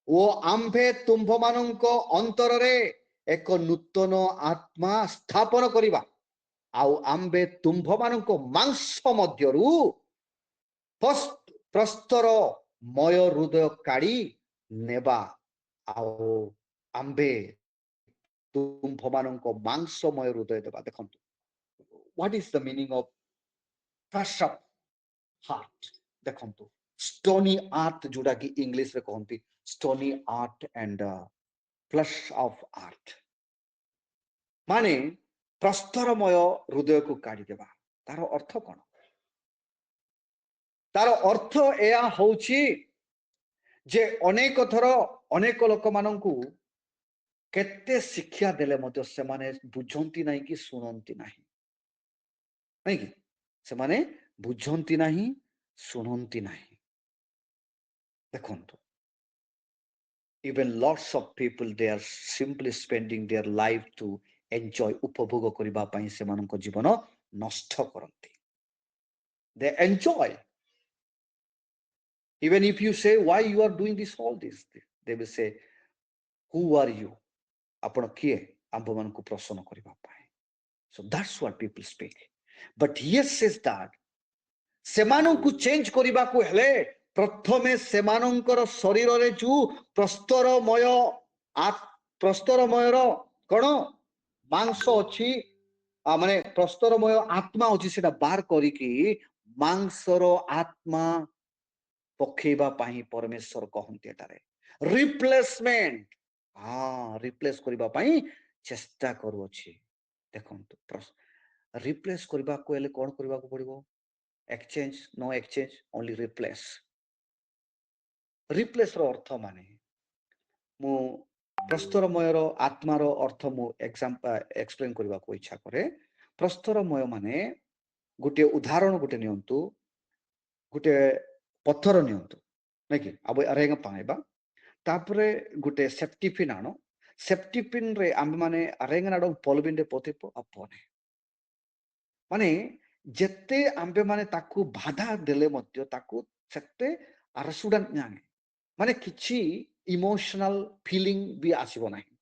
ଓ ଆମ୍ଭେ ତୁମ୍ଭମାନଙ୍କ ଅନ୍ତରରେ ଏକ ନୂତନ ଆତ୍ମା ସ୍ଥାପନ କରିବା। ଆଉ ଆମ୍ଭେ ତୁମ୍ଭମାନଙ୍କ ମାଂସ ମଧ୍ୟରୁ ପ୍ରସ୍ତରମୟ ହୃଦୟ କାଢି ନେବା। ଆଉ ଆମ୍ଭେ ତୁମ୍ଭମାନଙ୍କ ମାଂସମୟ ହୃଦୟ ଦେବା। ଦେଖନ୍ତୁ, what is the meaning of crush up heart. ଦେଖନ୍ତୁ stony earth ଯୋଉଟା କି ଇଂଲିଶ ରେ କହନ୍ତି stony earth and flush of earth ମାନେ ପ୍ରସ୍ତରମୟ ହୃଦୟକୁ କାଢିଦେବା। ତାର ଅର୍ଥ କଣ? ତାର ଅର୍ଥ ଏହା ହଉଛି ଯେ ଅନେକ ଥର ଅନେକ ଲୋକମାନଙ୍କୁ କେତେ ଶିକ୍ଷା ଦେଲେ ମଧ୍ୟ ସେମାନେ ବୁଝନ୍ତି ନାହିଁ କି ଶୁଣନ୍ତି ନାହିଁ, ନାଇଁ କି? ସେମାନେ ବୁଝନ୍ତି ନାହିଁ, ଶୁଣନ୍ତି ନାହିଁ। ଦେଖନ୍ତୁ even lots of people they are simply spending their life to enjoy ଉପଭୋଗ କରିବା ପାଇଁ ସେମାନଙ୍କ ଜୀବନ ନଷ୍ଟ କରନ୍ତି। they enjoy. Even if you say why you are doing this all this, they will say who are you? ଆପଣ କିଏ ଆମ୍ଭମାନଙ୍କୁ ପ୍ରସନ୍ନ କରିବା ପାଇଁ? So that's what people speak. But yes says that ସେମାନଙ୍କୁ ଚେଞ୍ଜ କରିବାକୁ ହେଲେ ପ୍ରଥମେ ସେମାନଙ୍କର ଶରୀରରେ ଯୋଉ ପ୍ରସ୍ତରମୟର କଣ ମାଂସ ଅଛି, ମାନେ ପ୍ରସ୍ତରମୟ ଆତ୍ମା ଅଛି, ସେଟା ବାହାର କରିକି ମାଂସର ଆତ୍ମା ପକେଇବା ପାଇଁ ପରମେଶ୍ୱର କହନ୍ତି ଏଠାରେ ରିପ୍ଲେସମେଣ୍ଟ। ରିପ୍ଲେସ କରିବା ପାଇଁ ଚେଷ୍ଟା କରୁଅଛି। ଦେଖନ୍ତୁ ରିପ୍ଲେସ କରିବାକୁ ହେଲେ କଣ କରିବାକୁ ପଡିବ? Exchange, no exchange, only replace. Replace ର ଅର୍ଥ ମାନେ ମୁଁ ପ୍ରସ୍ତରମୟର ଆତ୍ମାର ଅର୍ଥ ମୁଁ ଏକ୍ସପ୍ଲେନ କରିବାକୁ ଇଚ୍ଛା କରେ। ପ୍ରସ୍ତରମୟ ମାନେ ଗୋଟେ ଉଦାହରଣ ଗୋଟେ ନିଅନ୍ତୁ, ଗୋଟେ ପଥର ନିଅନ୍ତୁ, ନାଇଁ କି ଆରେଙ୍ଗ ପାଇବା, ତାପରେ ଗୋଟେ ସେଫ୍ଟି ପିନ୍ ଆଣ, ସେଫ୍ଟି ପିନ୍ ରେ ଆମେ ମାନେ ଆରେଙ୍ଗ ନାଡ ପଲବିନ ରେ ପୋତିପ ଆପନେ ମାନେ ଯେତେ ଆମ୍ଭେ ମାନେ ତାକୁ ବାଧା ଦେଲେ ମଧ୍ୟ ତାକୁ ସେତେ ଆରସୁଡା ଜାଣେ, ମାନେ କିଛି ଇମୋସନାଲ ଫିଲିଂ ବି ଆସିବ ନାହିଁ।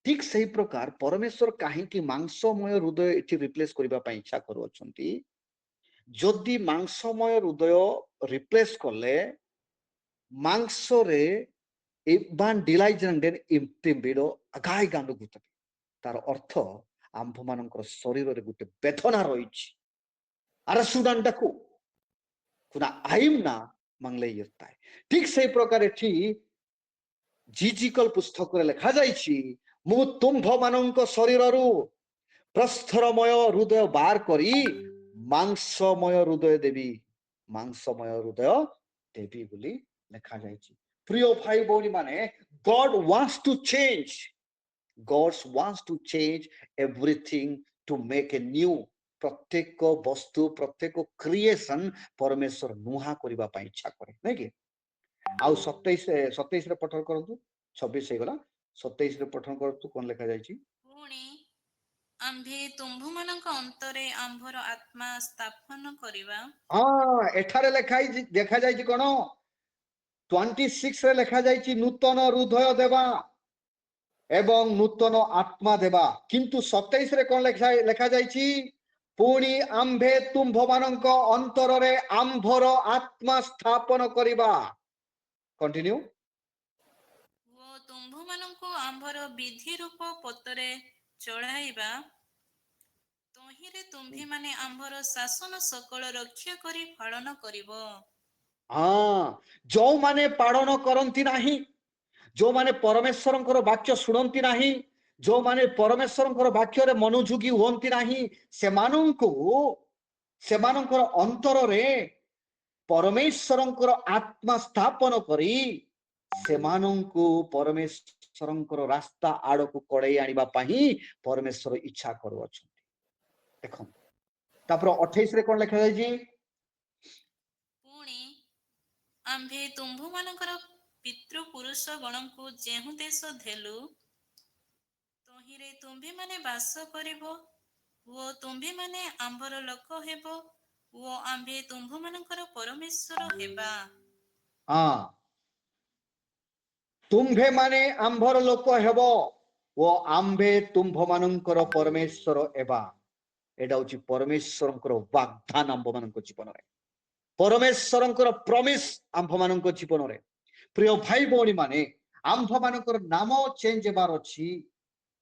ଠିକ ସେଇ ପ୍ରକାର ପରମେଶ୍ୱର କାହିଁକି ମାଂସମୟ ହୃଦୟ ଏଠି ରିପ୍ଲେସ କରିବା ପାଇଁ ଇଚ୍ଛା କରୁଅଛନ୍ତି? ଯଦି ମାଂସମୟ ହୃଦୟ ରିପ୍ଲେସ କଲେ ମାଂସରେ ତାର ଅର୍ଥ ଆମ୍ଭମାନଙ୍କର ଶରୀରରେ ଗୋଟେ ବେଦନା ରହିଛି। ଆରସୁଡାନଟାକୁ କୁନା ଆଇମନା ମଙ୍ଗଲେଇ ଇର୍ତାଏ। ଠିକ ସେଇ ପ୍ରକାର ଏଠି ଜିଜିକଲ ପୁସ୍ତକରେ ଲେଖାଯାଇଛି, ମୁଁ ତୁମ୍ଭମାନଙ୍କ ଶରୀରରୁ ପ୍ରସ୍ତରମୟ ହୃଦୟ ବାହାର କରି ମାଂସମୟ ହୃଦୟ ଦେବି, ମାଂସମୟ ହୃଦୟ ଦେବି ବୋଲି ଲେଖାଯାଇଛି। ପ୍ରିୟ ଭାଇ ଭଉଣୀ ମାନେ, God wants to change. God wants to change everything to make a new. ପ୍ରତ୍ୟେକ ବସ୍ତୁ, ପ୍ରତ୍ୟେକ କ୍ରିଏସନ ପରମେଶ୍ୱର ନୂଆ କରିବା ପାଇଁ ଇଚ୍ଛା କରେ, ନାଇଁ କି? ଆଉ 27ରେ ପଠନ କରନ୍ତୁ, 26 ହେଇଗଲା, 27ରେ ପଠନ କରନ୍ତୁ, କଣ ଲେଖାଯାଇଛି? ପୁଣି ଆମ୍ଭେ ତୁମ୍ଭମାନଙ୍କ ଅନ୍ତରେ ଆମ୍ଭର ଆତ୍ମା ସ୍ଥାପନ କରିବା। ଏଠାରେ ଲେଖାଯାଇଛି କଣ? 26ରେ ଲେଖାଯାଇଛି ନୂତନ ହୃଦୟ ଦେବା ଏବଂ ନୂତନ ଆତ୍ମା ଦେବା। କିନ୍ତୁ 27ରେ କଣ ଲେଖାଯାଇଛି? ପୁଣି ଆମ୍ଭେ ତୁମ୍ଭମାନଙ୍କ ଅନ୍ତରରେ ଆମ୍ଭର ଆତ୍ମା ସ୍ଥାପନ କରିବା। କଣ୍ଟିନ୍ୟୁ। ଓ ତୁମ୍ଭମାନଙ୍କୁ ଆମ୍ଭର ବିଧି ରୂପ ପତରେ ଚଢାଇବା। ତହିଁରେ ତୁମ୍ଭେମାନେ ଆମ୍ଭର ଶାସନ ସକଳ ରକ୍ଷା କରି ପାଳନ କରିବ। ଯୋଉମାନେ ପାଳନ କରନ୍ତି ନାହିଁ, ଯୋଉମାନେ ପରମେଶ୍ୱରଙ୍କର ବାକ୍ୟ ଶୁଣନ୍ତି ନାହିଁ, ଯୋଉମାନେ ପରମେଶ୍ୱରଙ୍କର ବାକ୍ୟରେ ମନୋଯୋଗୀ ହୁଅନ୍ତି ନାହିଁ, ସେମାନଙ୍କର ଅନ୍ତରରେ ପରମେଶ୍ୱରଙ୍କର ଆତ୍ମା ସ୍ଥାପନ କରି ସେମାନଙ୍କୁ ପରମେଶ୍ୱରଙ୍କର ରାସ୍ତା ଆଡକୁ କଢେଇ ଆଣିବା ପାଇଁ ପରମେଶ୍ୱର ଇଚ୍ଛା କରୁଅଛନ୍ତି। ଦେଖନ୍ତୁ ତାପରେ 28ରେ କଣ ଲେଖାଯାଇଛି? ପୁଣି ଆମ୍ଭେ ତୁମ୍ଭମାନଙ୍କର ପିତୃପୁରୁଷ ଗଣଙ୍କୁ ଯେଉଁ ଦେଶ ଦେଲୁ, ତହିଁରେ ତୁମ୍ଭେମାନେ ବାସ କରିବ ଓ ତୁମ୍ଭେମାନେ ଆମ୍ଭର ଲୋକ ହେବ ଓ ଆମ୍ଭେ ତୁମ୍ଭମାନଙ୍କର ପରମେଶ୍ୱର ହେବା। ତୁମ୍ଭେମାନେ ଆମ୍ଭର ଲୋକ ହେବ ଓ ଆମ୍ଭେ ତୁମ୍ଭମାନଙ୍କର ପରମେଶ୍ୱର ହେବା। ଏଇଟା ହଉଛି ପରମେଶ୍ୱରଙ୍କର ବାଗ୍ଦାନ ଆମ୍ଭମାନଙ୍କ ଜୀବନରେ, ପରମେଶ୍ୱରଙ୍କର ପ୍ରମିସ ଆମ୍ଭମାନଙ୍କ ଜୀବନରେ। ପ୍ରିୟ ଭାଇ ଭଉଣୀ ମାନେ, ଆମ୍ଭମାନଙ୍କର ନାମ ଚେଞ୍ଜ ହେବାର ଅଛି,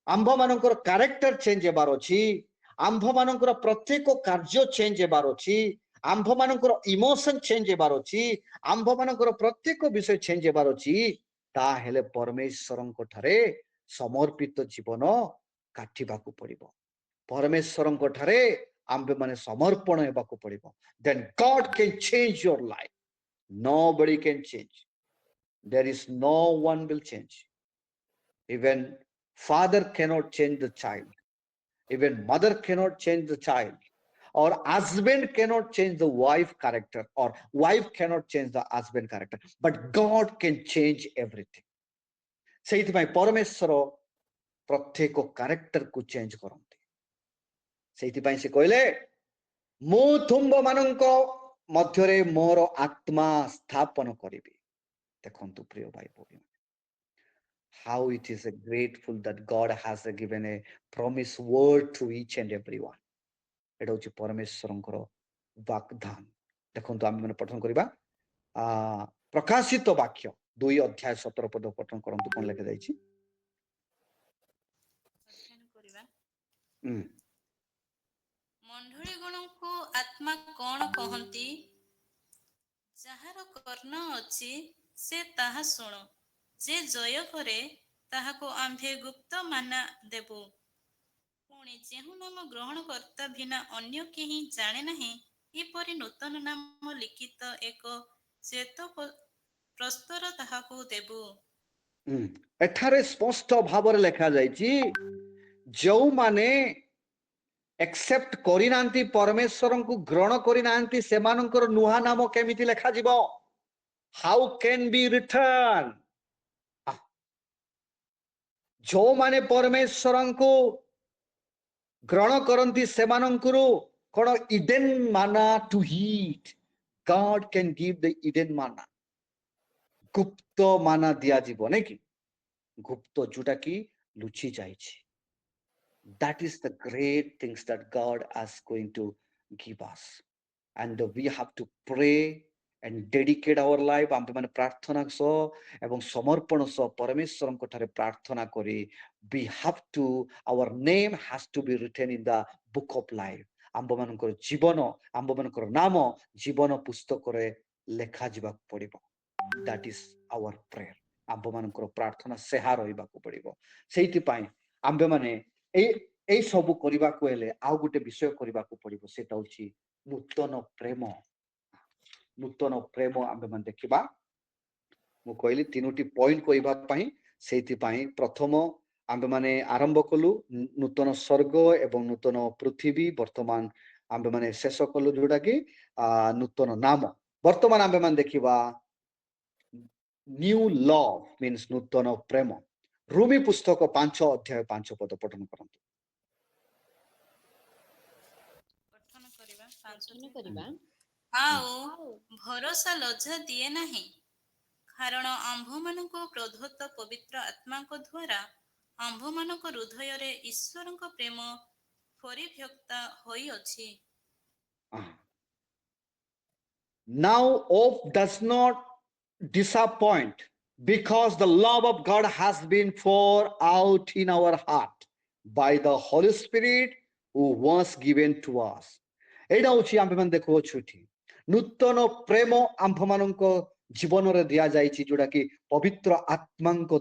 ଆମ୍ଭମାନଙ୍କର କ୍ୟାରେକ୍ଟର ଚେଞ୍ଜ ହେବାର ଅଛି, आंभ मानकर प्रत्येक कार्य चेंज हेबार अछि आंभ मानकर इमोशन चेंज हेबार अछि आंभ मानकर प्रत्येक विषय चेंज हेबार अछि ता हेले परमेश्वरଙ୍କ ठारे समर्पित जीवन काटिबाकू पड़िबो परमेश्वरଙ୍କ ठारे आंबे माने समर्पण हेबाकू पड़िबो then God can change your life nobody can change there is no one will change even father cannot change the child even mother cannot change the child or husband cannot change the wife character or wife cannot change the husband character but God can change everything ସେଇଥିପାଇଁ ପରମେଶ୍ୱର ପ୍ରତ୍ୟେକ character କୁ change କରନ୍ତି ସେଇଥିପାଇଁ ସେ କହିଲେ ମୁଁ ତୁମ୍ଭମାନଙ୍କ ମଧ୍ୟରେ ମୋର ଆତ୍ମା ସ୍ଥାପନ କରିବି ଦେଖନ୍ତୁ ପ୍ରିୟ ଭାଇ ଭଉଣୀ how it is a grateful that God has given a promise word to each and everyone ଏଟା ହେଉଛି ପରମେଶ୍ୱରଙ୍କର ବାଗ୍ଦାନ ଦେଖନ୍ତୁ ଆମେ ମାନେ ପଠନ କରିବା ପ୍ରକାଶିତ ବାକ୍ୟ 2 ଅଧ୍ୟାୟ 17 ପଦ ପଠନ କରନ୍ତୁ କଣ ଲେଖାଯାଇଛି ଅଧ୍ୟୟନ କରିବା ହୁଁ ମଣ୍ଡଳୀ ଗଣଙ୍କୁ ଆତ୍ମା କଣ କହନ୍ତି ଯାହାର କର୍ଣ୍ଣ ଅଛି ସେ ତାହା ଶୁଣ ଯେ ଜୟ କରେ ତାହାକୁ ଆମ୍ଭେ ଗୁପ୍ତ ମାନା ଦେବୁ ପୁଣି ଯେଉଁ ନାମ ଗ୍ରହଣ କର୍ତ୍ତା ବିନା ଅନ୍ୟ କେହି ଜାଣେ ନାହିଁ ଏପରି ନୂତନ ନାମ ଲିଖିତ ଏକ ଶ୍ଵେତ ପ୍ରସ୍ତର ତାହାକୁ ଦେବୁ ଏଠାରେ ସ୍ପଷ୍ଟ ଭାବରେ ଲେଖାଯାଇଛି ଯେଉଁମାନେ एक्सेप्ट କରିନାହାନ୍ତି ପରମେଶ୍ୱରଙ୍କୁ ଗ୍ରହଣ କରିନାହାନ୍ତି ସେମାନଙ୍କର ନୂଆ ନାମ କେମିତି ଲେଖାଯିବ ହାଉ କ୍ୟାନ୍ ବି ରିଟର୍ନ ଯେଉଁମାନେ ପରମେଶ୍ୱରଙ୍କୁ ଗ୍ରହଣ କରନ୍ତି ସେମାନଙ୍କର କଣ Eden manna to eat God can give the Eden manna ଗୁପ୍ତ ମାନା ଦିଆଯିବ ନାଇଁ କି ଗୁପ୍ତ ଯୋଉଟା କି ଲୁଚି ଯାଇଛି that is the great things that God is going to give us and we have to pray and dedicate our life आम माने प्रार्थना सो एवं समर्पण सो परमेश्वरଙ୍କ ठारे प्रार्थना करी we have to our name has to be written in the book of life आम मानकर जीवन आम मानकर नाम जीवन पुस्तक रे लेखा जिबा पड़िबो that is our prayer आम मानकर प्रार्थना सेहा रहिबाकू पड़िबो सेहिति पाई आम्बे माने এই ସବୁ କରିବାକୁ ହେଲେ ଆଉ ଗୋଟେ ବିଷୟ କରିବାକୁ ପଡିବ ସେଟା ହେଉଛି ନୂତନ ପ୍ରେମ ଆମେ ମାନେ ଦେଖିବା ମୁଁ କହିଲି 3ଟି ପଏଣ୍ଟ କହିବା ପାଇଁ ସେଇଥିପାଇଁ ପ୍ରଥମ ଆମେ ମାନେ ଆରମ୍ଭ କଲୁ ନୂତନ ସ୍ୱର୍ଗ ଏବଂ ନୂତନ ପୃଥିବୀ ବର୍ତ୍ତମାନ ଆମେ ମାନେ ଶେଷ କଲୁ ଯୋଉଟା କି ନୂତନ ନାମ ବର୍ତ୍ତମାନ ଆମେ ମାନେ ଦେଖିବା ନ୍ୟୁ ଲଭ୍ ମିନ୍ସ ନୂତନ ପ୍ରେମ ରୋମୀ ପୁସ୍ତକ 5 ଅଧ୍ୟାୟ 5 ପଦ ପଠନ କରନ୍ତୁ ଆଉ ଭରସା ଲଜ୍ଜା ଦିଏ ନାହିଁ କାରଣ ଆମ୍ଭମାନଙ୍କୁ ପ୍ରଦତ୍ତ ପବିତ୍ର ଆତ୍ମାଙ୍କ ଦ୍ୱାରା ଆମ୍ଭମାନଙ୍କ ହୃଦୟରେ ଈଶ୍ୱରଙ୍କ ପ୍ରେମ ପରିବ୍ୟକ୍ତ ହୋଇଅଛି Now hope does not disappoint because the love of God has been poured out in our heart by the Holy Spirit who was given to us. ଏଇଟା ହେଉଛି ଆମ୍ଭେମାନେ ଦେଖୁଅଛୁ ଏଠି ନୂତନ ପ୍ରେମ ଆମ୍ଭମାନଙ୍କ ଜୀବନରେ ଦିଆଯାଇଛି ଯୋଉଟା କି ପବିତ୍ର ଆତ୍ମାଙ୍କ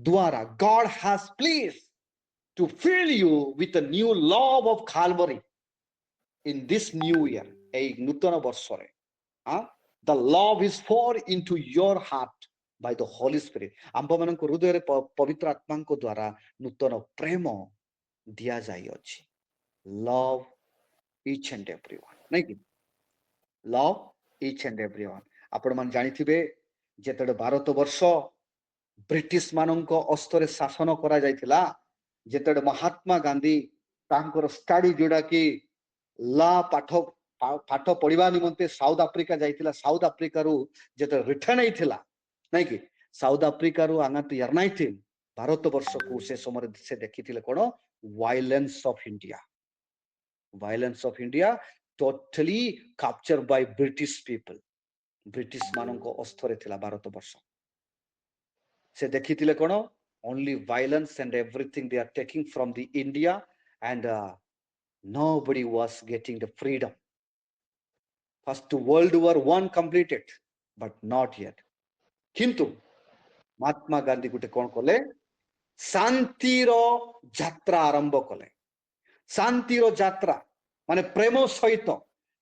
ଦ୍ୱାରା God has pleased to fill you with a new love of Calvary in this new year এই নূতন বর্ষরে the love is poured into your heart by the Holy Spirit ଆମ୍ଭମାନଙ୍କ ହୃଦୟରେ ପବିତ୍ର ଆତ୍ମାଙ୍କ ଦ୍ୱାରା ନୂତନ ପ୍ରେମ ଦିଆଯାଇଅଛି love each and everyone ନାଇଁ କି love each and everyone ଆପଣମାନେ ଜାଣିଥିବେ ଯେତେବେଳେ ଭାରତ ବର୍ଷ ବ୍ରିଟିଶ ମାନଙ୍କ ଅସ୍ତରେ ଶାସନ କରାଯାଇଥିଲା ଯେତେବେଳେ ମହାତ୍ମା ଗାନ୍ଧୀ ତାଙ୍କର ଷ୍ଟଡି ଯୋଉଟା କି ଲା ପାଠ ପଢିବା ନିମନ୍ତେ ସାଉଥ ଆଫ୍ରିକା ଯାଇଥିଲା ସାଉଥ ଆଫ୍ରିକାରୁ ଯେତେବେଳେ ରିଟର୍ନ ହେଇଥିଲା ନାଇଁ କି ସାଉଥ ଆଫ୍ରିକାରୁ ଆଙ୍ଗା ୟର୍ନାଇଥିଲ ଭାରତ ବର୍ଷକୁ ସେ ସମୟରେ ସେ ଦେଖିଥିଲେ କଣ violence of India totally captured by British people British ମାନଙ୍କ ଅସ୍ତରେ ଥିଲା ଭାରତ ବର୍ଷ ସେ ଦେଖିଥିଲେ କଣ only violence and everything they are taking from the India, and nobody was getting the freedom. First World War I completed, but not yet. Kintu Mahatma Gandhi gute kon kole, ଶାନ୍ତିର ଯାତ୍ରା ଆରମ୍ଭ କଲେ। ଶାନ୍ତିର ଯାତ୍ରା ମାନେ ପ୍ରେମ ସହିତ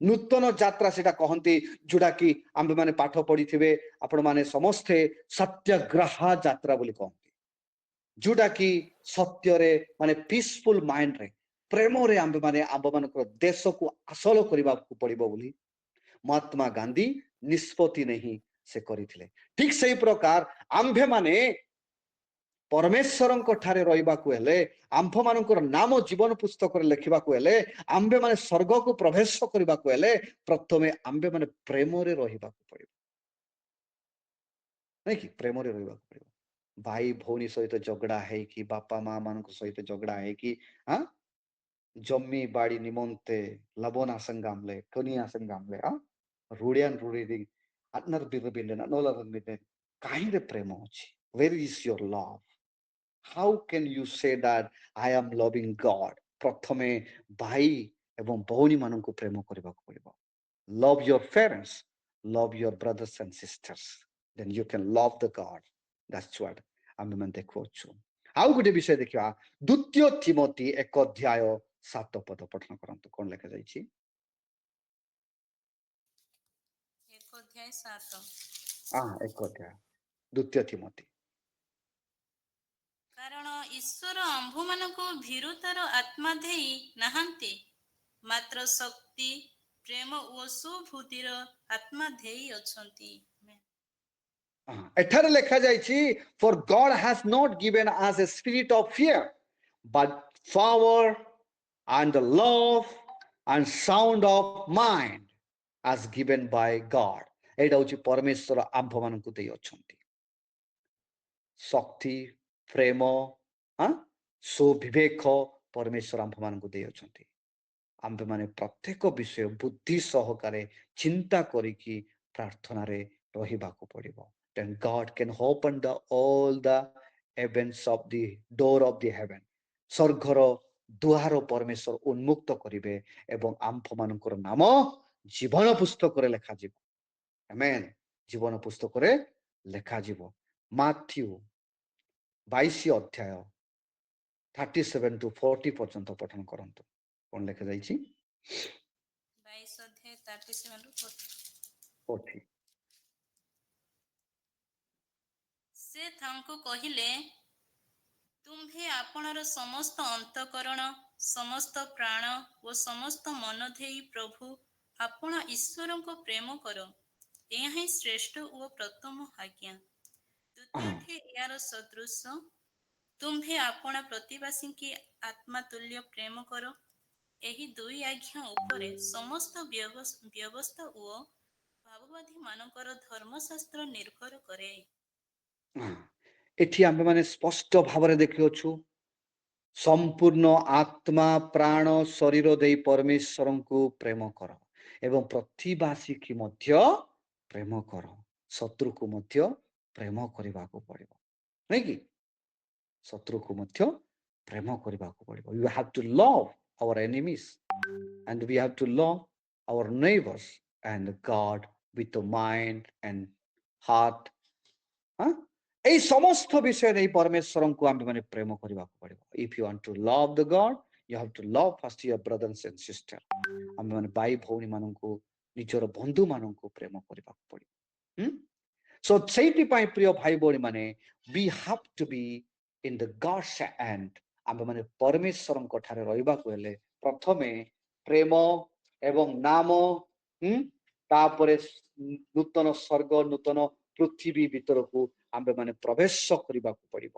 ନୂତନ ଯାତ୍ରା ସେଟା କହନ୍ତି, ଯୋଉଟା କି ଆମ୍ଭେମାନେ ପାଠ ପଢିଥିବେ ଆପଣମାନେ ସମସ୍ତେ, ସତ୍ୟାଗ୍ରହ ଯାତ୍ରା ବୋଲି କହନ୍ତି, ଯୋଉଟା କି ସତ୍ୟରେ ମାନେ ପିସଫୁଲ ମାଇଣ୍ଡରେ ପ୍ରେମରେ ଆମ୍ଭେମାନେ ଆମ୍ଭମାନଙ୍କର ଦେଶକୁ ହାସଲ କରିବାକୁ ପଡିବ ବୋଲି ମହାତ୍ମା ଗାନ୍ଧୀ ନିଷ୍ପତ୍ତି ନେଇ ସେ କରିଥିଲେ। ଠିକ ସେଇ ପ୍ରକାର ଆମ୍ଭେମାନେ ପରମେଶ୍ୱରଙ୍କ ଠାରେ ରହିବାକୁ ହେଲେ, ଆମ୍ଭମାନଙ୍କର ନାମ ଜୀବନ ପୁସ୍ତକରେ ଲେଖିବାକୁ ହେଲେ, ଆମ୍ଭେମାନେ ସ୍ୱର୍ଗକୁ ପ୍ରବେଶ କରିବାକୁ ହେଲେ, ପ୍ରଥମେ ଆମ୍ଭେମାନେ ପ୍ରେମରେ ରହିବାକୁ ପଡିବ, ନାଇଁ କି? ପ୍ରେମରେ ରହିବାକୁ ପଡିବ। ଭାଇ ଭଉଣୀ ସହିତ ଝଗଡା ହେଇକି, ବାପା ମା ମାନଙ୍କ ସହିତ ଝଗଡା ହେଇକି, ଜମି ବାଡି ନିମନ୍ତେ ଲବନା ସଂଗାମଲେ କନିଆ ସଂଗାମଲେ ରୁଡିଆନ ରୁଡି ଆତ୍ନର ବିରବିଲେ ନଲର ବିଲେ, କାହିଁରେ ପ୍ରେମ ଅଛି? Where is your love? How can you say that I am loving God? ପ୍ରଥମେ ଭାଇ ଏବଂ ଭଉଣୀ ମାନଙ୍କୁ ପ୍ରେମ କରିବାକୁ ପଡିବ। Love your parents, love your brothers and sisters, then you can love the God. That's what ଆମେମାନେ ଦେଖୁଅଛୁ। ଆଉ ଗୋଟେ ବିଷୟ ଦେଖିବା, ଦ୍ୱିତୀୟ ତିମୋଥୀ 1:7 ପଠନ କରନ୍ତୁ, କଣ ଲେଖାଯାଇଛି? 1:7 1 ଦ୍ୱିତୀୟ ତିମୋଥୀ। କାରଣ ଈଶ୍ୱର ଆମ୍ଭମାନଙ୍କୁ ଭୀରୁତାର ଆତ୍ମା ଦେଇ ନାହାନ୍ତି, ମାତ୍ର ଶକ୍ତି, ପ୍ରେମ ଓ ସୁବୁଦ୍ଧିର ଆତ୍ମା ଦେଇ ଅଛନ୍ତି। ଏଠାରେ ଲେଖାଯାଇଛି, for God has not given us a spirit of fear, but power and love and sound of mind as given by God. ଏଇଟା ହଉଛି ପରମେଶ୍ୱର ଆମ୍ଭମାନଙ୍କୁ ଦେଇ ଅଛନ୍ତି ଶକ୍ତି, ପ୍ରେମ, ସୁବିବେକ ପରମେଶ୍ୱର ଆମ୍ଭମାନଙ୍କୁ ଦେଇ ଅଛନ୍ତି। ଆମ୍ଭେମାନେ ପ୍ରତ୍ୟେକ ବିଷୟ ବୁଦ୍ଧି ସହକାରେ ଚିନ୍ତା କରିକି ପ୍ରାର୍ଥନାରେ ରହିବାକୁ ପଡିବ। Then God can open all the heavens of the door of the heaven. ସ୍ୱର୍ଗର ଦୁଆର ପରମେଶ୍ୱର ଉନ୍ମୁକ୍ତ କରିବେ ଏବଂ ଆମ୍ଭମାନଙ୍କର ନାମ ଜୀବନ ପୁସ୍ତକରେ ଲେଖାଯିବ। ଆମେନ୍। ଜୀବନ ପୁସ୍ତକରେ ଲେଖାଯିବ। ମାଥ୍ୟୁ 22:37 to 40 ପର୍ଯ୍ୟନ୍ତ ପଠନ କରନ୍ତୁ, କଣ ଲେଖାଯାଇଛି? 22:37-40 ସେ ତାଙ୍କୁ କହିଲେ, ତୁମ୍ଭେ ଆପଣର ସମସ୍ତ ଅନ୍ତଃକରଣ, ସମସ୍ତ ପ୍ରାଣ ଓ ସମସ୍ତ ମନ ଦେଇ ପ୍ରଭୁ ଆପଣ ଈଶ୍ୱରଙ୍କୁ ପ୍ରେମ କର। ଏହା ହିଁ ଶ୍ରେଷ୍ଠ ଓ ପ୍ରଥମ ଆଜ୍ଞା। ଦ୍ୱିତୀୟଟି ଏହାର ସଦୃଶ, ତୁମ୍ଭେ ଆପଣା ପ୍ରତିବାସୀଙ୍କି ଆତ୍ମା ତୁଲ୍ୟ ପ୍ରେମ କର। ଏହି ଦୁଇ ଆଜ୍ଞା ଉପରେ ସମସ୍ତ ବ୍ୟବସ୍ଥା ଓ ଭାବବାଦୀ ମାନଙ୍କର ଧର୍ମଶାସ୍ତ୍ର ନିର୍ଭର କରେ। ଏଠି ଆମ୍ଭେମାନେ ସ୍ପଷ୍ଟ ଭାବରେ ଦେଖିଅଛୁ, ସମ୍ପୂର୍ଣ୍ଣ ଆତ୍ମା, ପ୍ରାଣ, ଶରୀର ଦେଇ ପରମେଶ୍ୱରଙ୍କୁ ପ୍ରେମ କର ଏବଂ ପ୍ରତିବାସୀ କି ମଧ୍ୟ ପ୍ରେମ କର। ଶତ୍ରୁକୁ ମଧ୍ୟ ପ୍ରେମ କରିବାକୁ ପଡିବ, ନାଇଁ କି? ଶତ୍ରୁକୁ ମଧ୍ୟ ପ୍ରେମ କରିବାକୁ ପଡିବ। You have to love our enemies and we have to love our neighbors and God with the mind and heart. এই সমস্ত বিষয় নেই পরমেশ্বরଙ୍କୁ ଆମ୍ଭେମାନେ ପ୍ରେମ କରିବାକୁ ପଡିବ। If you want to love the God, you have to love first your brothers and sisters. ଆମ୍ଭେମାନେ ଭାଇ ଭଉଣୀ ମାନଙ୍କୁ, ନିଜର ବନ୍ଧୁ ମାନଙ୍କୁ ପ୍ରେମ କରିବାକୁ ପଡିବ। So ସେଇଥିପାଇଁ ପ୍ରିୟ ଭାଇ ଭଉଣୀ ମାନେ, we have to be in the God's hand. ଆମ୍ଭେମାନେ ପରମେଶ୍ୱରଙ୍କ ଠାରେ ରହିବାକୁ ହେଲେ ପ୍ରଥମେ ପ୍ରେମ ଏବଂ ନାମ, ତାପରେ ନୂତନ ସ୍ୱର୍ଗ, ନୂତନ ପୃଥିବୀ ଭିତରକୁ ଆମ୍ଭେମାନେ ପ୍ରବେଶ କରିବାକୁ ପଡିବ।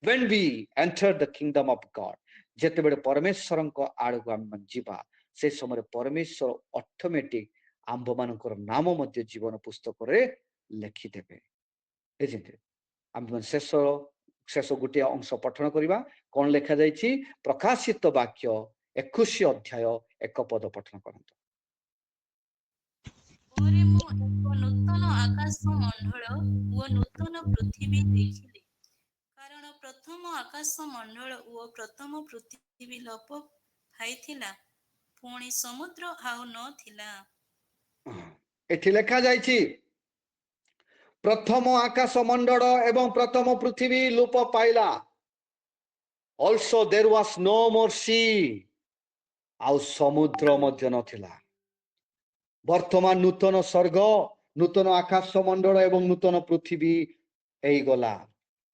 When we enter the kingdom of God, ଯେତେବେଳେ ପରମେଶ୍ୱରଙ୍କ ଆଡକୁ ଆମେ ଯିବା, ସେ ସମୟରେ ପରମେଶ୍ୱର ଅଟୋମେଟିକ ଆମ୍ଭମାନଙ୍କର ନାମ ମଧ୍ୟ ଜୀବନ ପୁସ୍ତକରେ ଲେଖିଦେବେ। ଆମେ ଶେଷ ଗୋଟିଏ ଅଂଶ ପଠନ କରିବା, କଣ ଲେଖାଯାଇଛି? ପ୍ରକାଶିତ ବାକ୍ୟ 21:1 ପଠନ କରନ୍ତୁ। ପରେ ମୁଁ ଏକ ନୂତନ ଆକାଶ ମଣ୍ଡଳ ଓ ନୂତନ ପୃଥିବୀ ଦେଖିଲି, କାରଣ ଆକାଶ ମଣ୍ଡଳ ଓ ପ୍ରଥମ ପୃଥିବୀ ଲୋପ ପାଇଥିଲା, ପୁଣି ସମୁଦ୍ର ଆଉ ନଥିଲା। ଏଠି ଲେଖା ଯାଇଛି ପ୍ରଥମ ଆକାଶ ମଣ୍ଡଳ ଏବଂ ପ୍ରଥମ ପୃଥିବୀ ଲୋପ ପାଇଲା। Also there was no more sea, ଆଉ ସମୁଦ୍ର ମଧ୍ୟ ନଥିଲା। ବର୍ତ୍ତମାନ ନୂତନ ସ୍ୱର୍ଗ, ନୂତନ ଆକାଶ ମଣ୍ଡଳ ଏବଂ ନୂତନ ପୃଥିବୀ ହେଇଗଲା।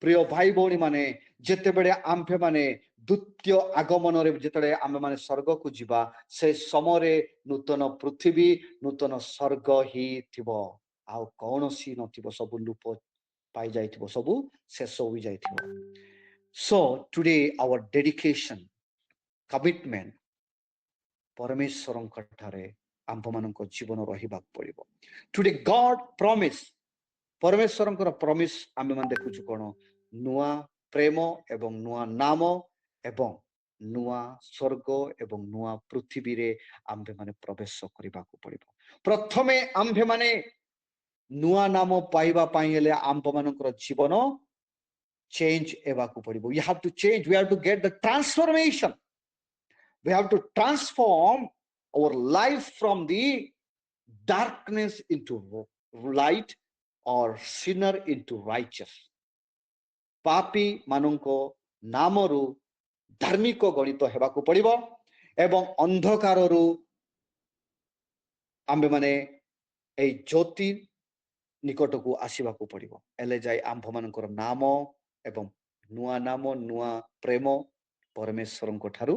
ପ୍ରିୟ ଭାଇ ଭଉଣୀ ମାନେ, ଯେତେବେଳେ ଆମ୍ଭେମାନେ ଦ୍ୱିତୀୟ ଆଗମନରେ ଯେତେବେଳେ ଆମେମାନେ ସ୍ୱର୍ଗକୁ ଯିବା, ସେ ସମୟରେ ନୂତନ ପୃଥିବୀ ନୂତନ ସ୍ୱର୍ଗ ହିଁ ଥିବ, ଆଉ କୌଣସି ନଥିବ, ସବୁ ଲୋପ ପାଇଯାଇଥିବ, ସବୁ ଶେଷ ହୋଇଯାଇଥିବ। So today our dedication, commitment ପରମେଶ୍ୱରଙ୍କ ଠାରେ ଆମ୍ଭମାନଙ୍କ ଜୀବନ ରହିବାକୁ ପଡ଼ିବ। ଟୁଡେ ଗଡ୍ ପ୍ରମିସ୍, ପରମେଶ୍ୱରଙ୍କର ପ୍ରମିସ୍ ଆମେମାନେ ଦେଖୁଛୁ କ'ଣ? ନୂଆ ପ୍ରେମ ଏବଂ ନୂଆ ନାମ ଏବଂ ନୂଆ ସ୍ୱର୍ଗ ଏବଂ ନୂଆ ପୃଥିବୀରେ ଆମ୍ଭେମାନେ ପ୍ରବେଶ କରିବାକୁ ପଡ଼ିବ। ପ୍ରଥମେ ଆମ୍ଭେମାନେ ନୂଆ ନାମ ପାଇବା ପାଇଁ ହେଲେ ଆମ୍ଭମାନଙ୍କର ଜୀବନ ଚେଞ୍ଜ ହେବାକୁ ପଡ଼ିବ। We have to change, we have to get the transformation. We have to transform our life from the darkness into light or sinner into righteous. ପାପୀ ମାନଙ୍କ ନାମରୁ ଧାର୍ମିକ ଗଣିତ ହେବାକୁ ପଡ଼ିବ ଏବଂ ଅନ୍ଧକାରରୁ ଆମ୍ଭେମାନେ ଏଇ ଜ୍ୟୋତି ନିକଟକୁ ଆସିବାକୁ ପଡ଼ିବ। ହେଲେ ଯାଇ ଆମ୍ଭମାନଙ୍କର ନାମ ଏବଂ ନୂଆ ନାମ, ନୂଆ ପ୍ରେମ ପରମେଶ୍ୱରଙ୍କ ଠାରୁ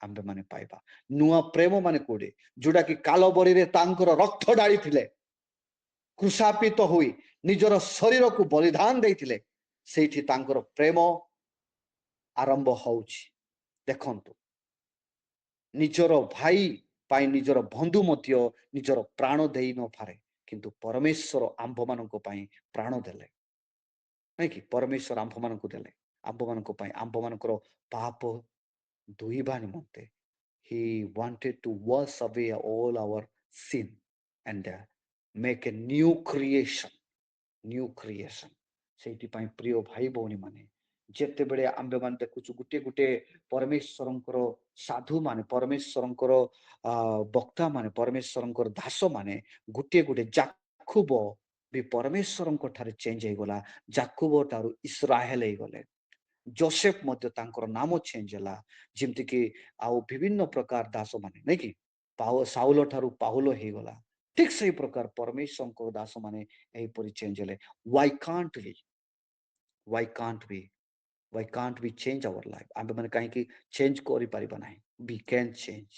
ଆମ୍ଭେମାନେ ପାଇବା। ନୂଆ ପ୍ରେମ ମାନେ କୋଉଠି? ଯୋଉଟା କି କାଲବରୀରେ ତାଙ୍କର ରକ୍ତ ଢାଳିଥିଲେ, କୃଷାପିତ ହୋଇ ନିଜର ଶରୀରକୁ ବଳିଦାନ ଦେଇଥିଲେ, ସେଇଠି ତାଙ୍କର ପ୍ରେମ ଆରମ୍ଭ ହଉଛି। ଦେଖନ୍ତୁ, ନିଜର ଭାଇ ପାଇଁ ନିଜର ବନ୍ଧୁ ମଧ୍ୟ ନିଜର ପ୍ରାଣ ଦେଇ ନପାରେ, କିନ୍ତୁ ପରମେଶ୍ୱର ଆମ୍ଭମାନଙ୍କ ପାଇଁ ପ୍ରାଣ ଦେଲେ, ନାଇଁ କି? ପରମେଶ୍ୱର ଆମ୍ଭମାନଙ୍କୁ ଦେଲେ, ଆମ୍ଭମାନଙ୍କ ପାଇଁ, ଆମ୍ଭମାନଙ୍କର ପାପ ଧୋଇବା ନିମନ୍ତେ। He wanted to wash away all our sin and make a new creation. ସେଇଥିପାଇଁ ପ୍ରିୟ ଭାଇ ଭଉଣୀ ମାନେ, ଯେତେବେଳେ ଆମ୍ଭେମାନେ ଦେଖୁଛୁ ଗୋଟିଏ ଗୋଟିଏ ପରମେଶ୍ୱରଙ୍କର ସାଧୁ ମାନେ, ପରମେଶ୍ୱରଙ୍କର ବକ୍ତା ମାନେ, ପରମେଶ୍ୱରଙ୍କର ଦାସ ମାନେ, ଗୋଟିଏ ଗୋଟିଏ ଯାକୁବ ବି ପରମେଶ୍ୱରଙ୍କ ଠାରେ ଚେଞ୍ଜ ହେଇଗଲା, ଯାକୁବ ଠାରୁ ଇସ୍ରାଏଲ ହେଇଗଲେ। ଯୋସେଫ ମଧ୍ୟ ତାଙ୍କର ନାମ ଚେଞ୍ଜ ହେଲା, ଯେମିତିକି ଆଉ ବିଭିନ୍ନ ପ୍ରକାର ଦାସ ମାନେ, ନାଇଁ କି? ସାଉଲ ଠାରୁ ପାଉଲ ହେଇଗଲା। ଠିକ ସେଇ ପ୍ରକାର ପରମେଶ୍ୱରଙ୍କ ଦାସ ମାନେ ଏହିପରି ଚେଞ୍ଜ ହେଲେ। Why can't we change our life? ଆମ୍ଭେମାନେ କାହିଁକି ଚେଞ୍ଜ କରିପାରିବା ନାହିଁ? We can change.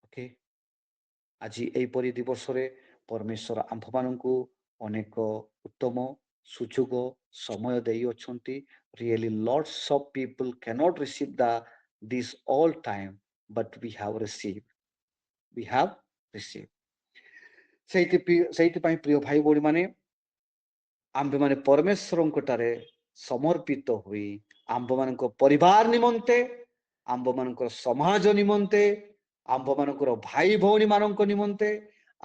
Okay? ଆଜି ଏହିପରି ଦିବସରେ ପରମେଶ୍ୱର ଆମ୍ଭମାନଙ୍କୁ ଅନେକ ଉତ୍ତମ ସୁଯୋଗ ସମୟ ଦେଇଅଛନ୍ତି। Really lots of people cannot receive this all time, but we have received. ସେଇଥିପାଇଁ ପ୍ରିୟ ଭାଇ ଭଉଣୀ ମାନେ, ଆମ୍ଭେମାନେ ପରମେଶ୍ୱରଙ୍କ ଠାରେ ସମର୍ପିତ ହୋଇ ଆମ୍ଭମାନଙ୍କ ପରିବାର ନିମନ୍ତେ, ଆମ୍ଭମାନଙ୍କର ସମାଜ ନିମନ୍ତେ, ଆମ୍ଭମାନଙ୍କର ଭାଇ ଭଉଣୀ ମାନଙ୍କ ନିମନ୍ତେ,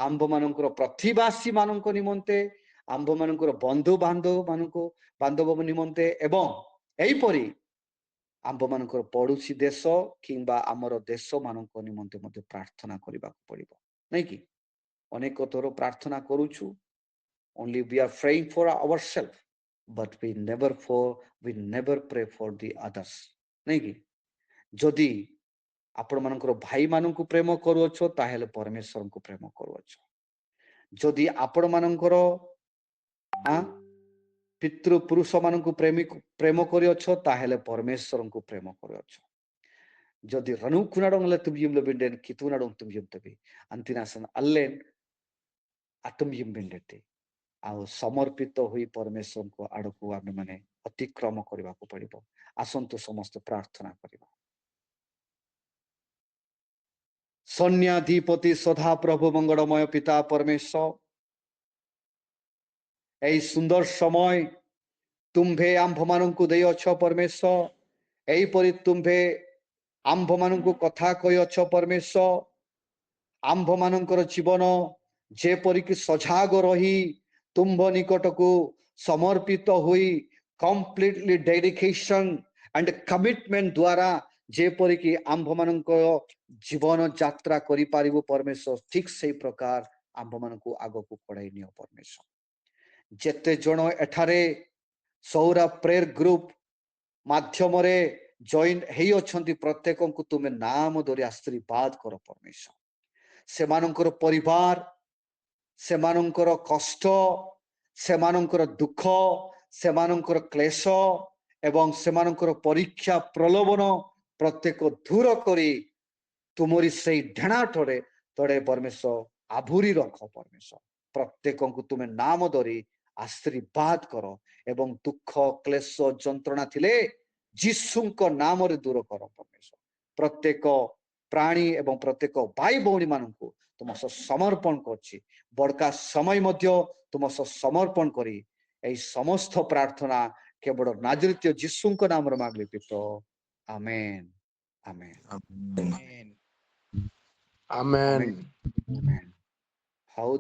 ଆମ୍ଭମାନଙ୍କର ପ୍ରତିବାସୀ ମାନଙ୍କ ନିମନ୍ତେ, ଆମ୍ଭମାନଙ୍କର ବନ୍ଧୁ ବାନ୍ଧବ ନିମନ୍ତେ ଏବଂ ଏହିପରି ଆମ୍ଭମାନଙ୍କର ପଡ଼ୋଶୀ ଦେଶ କିମ୍ବା ଆମର ଦେଶ ମାନଙ୍କ ନିମନ୍ତେ ମଧ୍ୟ ପ୍ରାର୍ଥନା କରିବାକୁ ପଡ଼ିବ, ନାଇଁ କି? ଅନେକ ଥର ପ୍ରାର୍ଥନା କରୁଛୁ, only we are praying for ourselves, but we never pray for the others, ନାଇଁ କି? ଯଦି ଆପଣମାନଙ୍କର ଭାଇମାନଙ୍କୁ ପ୍ରେମ କରୁଅଛ, ତାହେଲେ ପରମେଶ୍ୱରଙ୍କୁ ପ୍ରେମ କରୁଅଛ। ଯଦି ଆପଣମାନଙ୍କର ପିତୃପୁରୁଷ ମାନଙ୍କୁ ପ୍ରେମ କରିଅଛ, ତାହେଲେ ପରମେଶ୍ୱରଙ୍କୁ ପ୍ରେମ କରୁଅଛ। ଯଦି ରନୁକୁନାଡଙ୍ଗଲେ ତୁମ୍ୟିମ୍ ଲବିଣ୍ଡେନ୍ କିତୁନାଡଙ୍ଗ ତୁମ୍ୟିମ୍ ତବି ଅନ୍ତିନାସନ ଅଲ୍ଲେନ୍ ଆତୁମ୍ୟିମ୍ ବିଣ୍ଡେତେ। ଆଉ ସମର୍ପିତ ହୋଇ ପରମେଶ୍ୱରଙ୍କ ଆଡ଼କୁ ଆମେମାନେ ଅତିକ୍ରମ କରିବାକୁ ପଡ଼ିବ। ଆସନ୍ତୁ ସମସ୍ତେ ପ୍ରାର୍ଥନା କରିବା। ସୈନ୍ୟାଧିପତି ସଦା ପ୍ରଭୁ ମଙ୍ଗଳମୟ ପିତା ପରମେଶ୍ୱର, এই ସୁନ୍ଦର ସମୟ ତୁମ୍ଭେ ଆମ୍ଭମାନଙ୍କୁ ଦେଇଅଛ ପରମେଶ୍ୱର। ଏହିପରି ତୁମ୍ଭେ ଆମ୍ଭମାନଙ୍କୁ କଥା କହିଅଛ ପରମେଶ୍ୱର। ଆମ୍ଭମାନଙ୍କର ଜୀବନ ଯେପରିକି ସଜାଗ ରହି ତୁମ୍ଭ ନିକଟକୁ ସମର୍ପିତ ହୋଇ completely dedication and commitment द्वारा जेपरिकी आंभ मानक जीवन यात्रा करि पारिबो परमेश्वर ठीक से प्रकार आंभ मानकु आगो को पढाई नियो परमेश्वर जेते जण एठारे सौरा प्रेयर ग्रुप माध्यम रे जॉइन हेई अछंती प्रत्येक को तुमे नाम धरि आशीर्वाद कर परमेश्वर सेमानंकर परिवार सेमानंकर कष्ट सेमानंकर दुख सेमानंकर क्लेश एवं सेमानंकर परीक्षा प्रलोभन प्रत्येक दूर करी तुमरी से ढेणाठरे तड़े परमेश्वर आभूरी रख परमेश्वर प्रत्येक को तुमे नाम धरी आशीर्वाद कर एवं दुख क्लेश जंत्रणा थिले जीशुଙ୍କ नाम रे दूर कर परमेश्वर प्रत्येक प्राणी एवं प्रत्येक भाई भौणी मानकु तुम समर्पण करछि बड़का समय मध्य तुम समर्पण करी एई समस्त प्रार्थना केवल नाजरीय जीशुଙ୍କ नाम रे मागली पितो आमेन आमेन Amen. Amen. आमेन हौ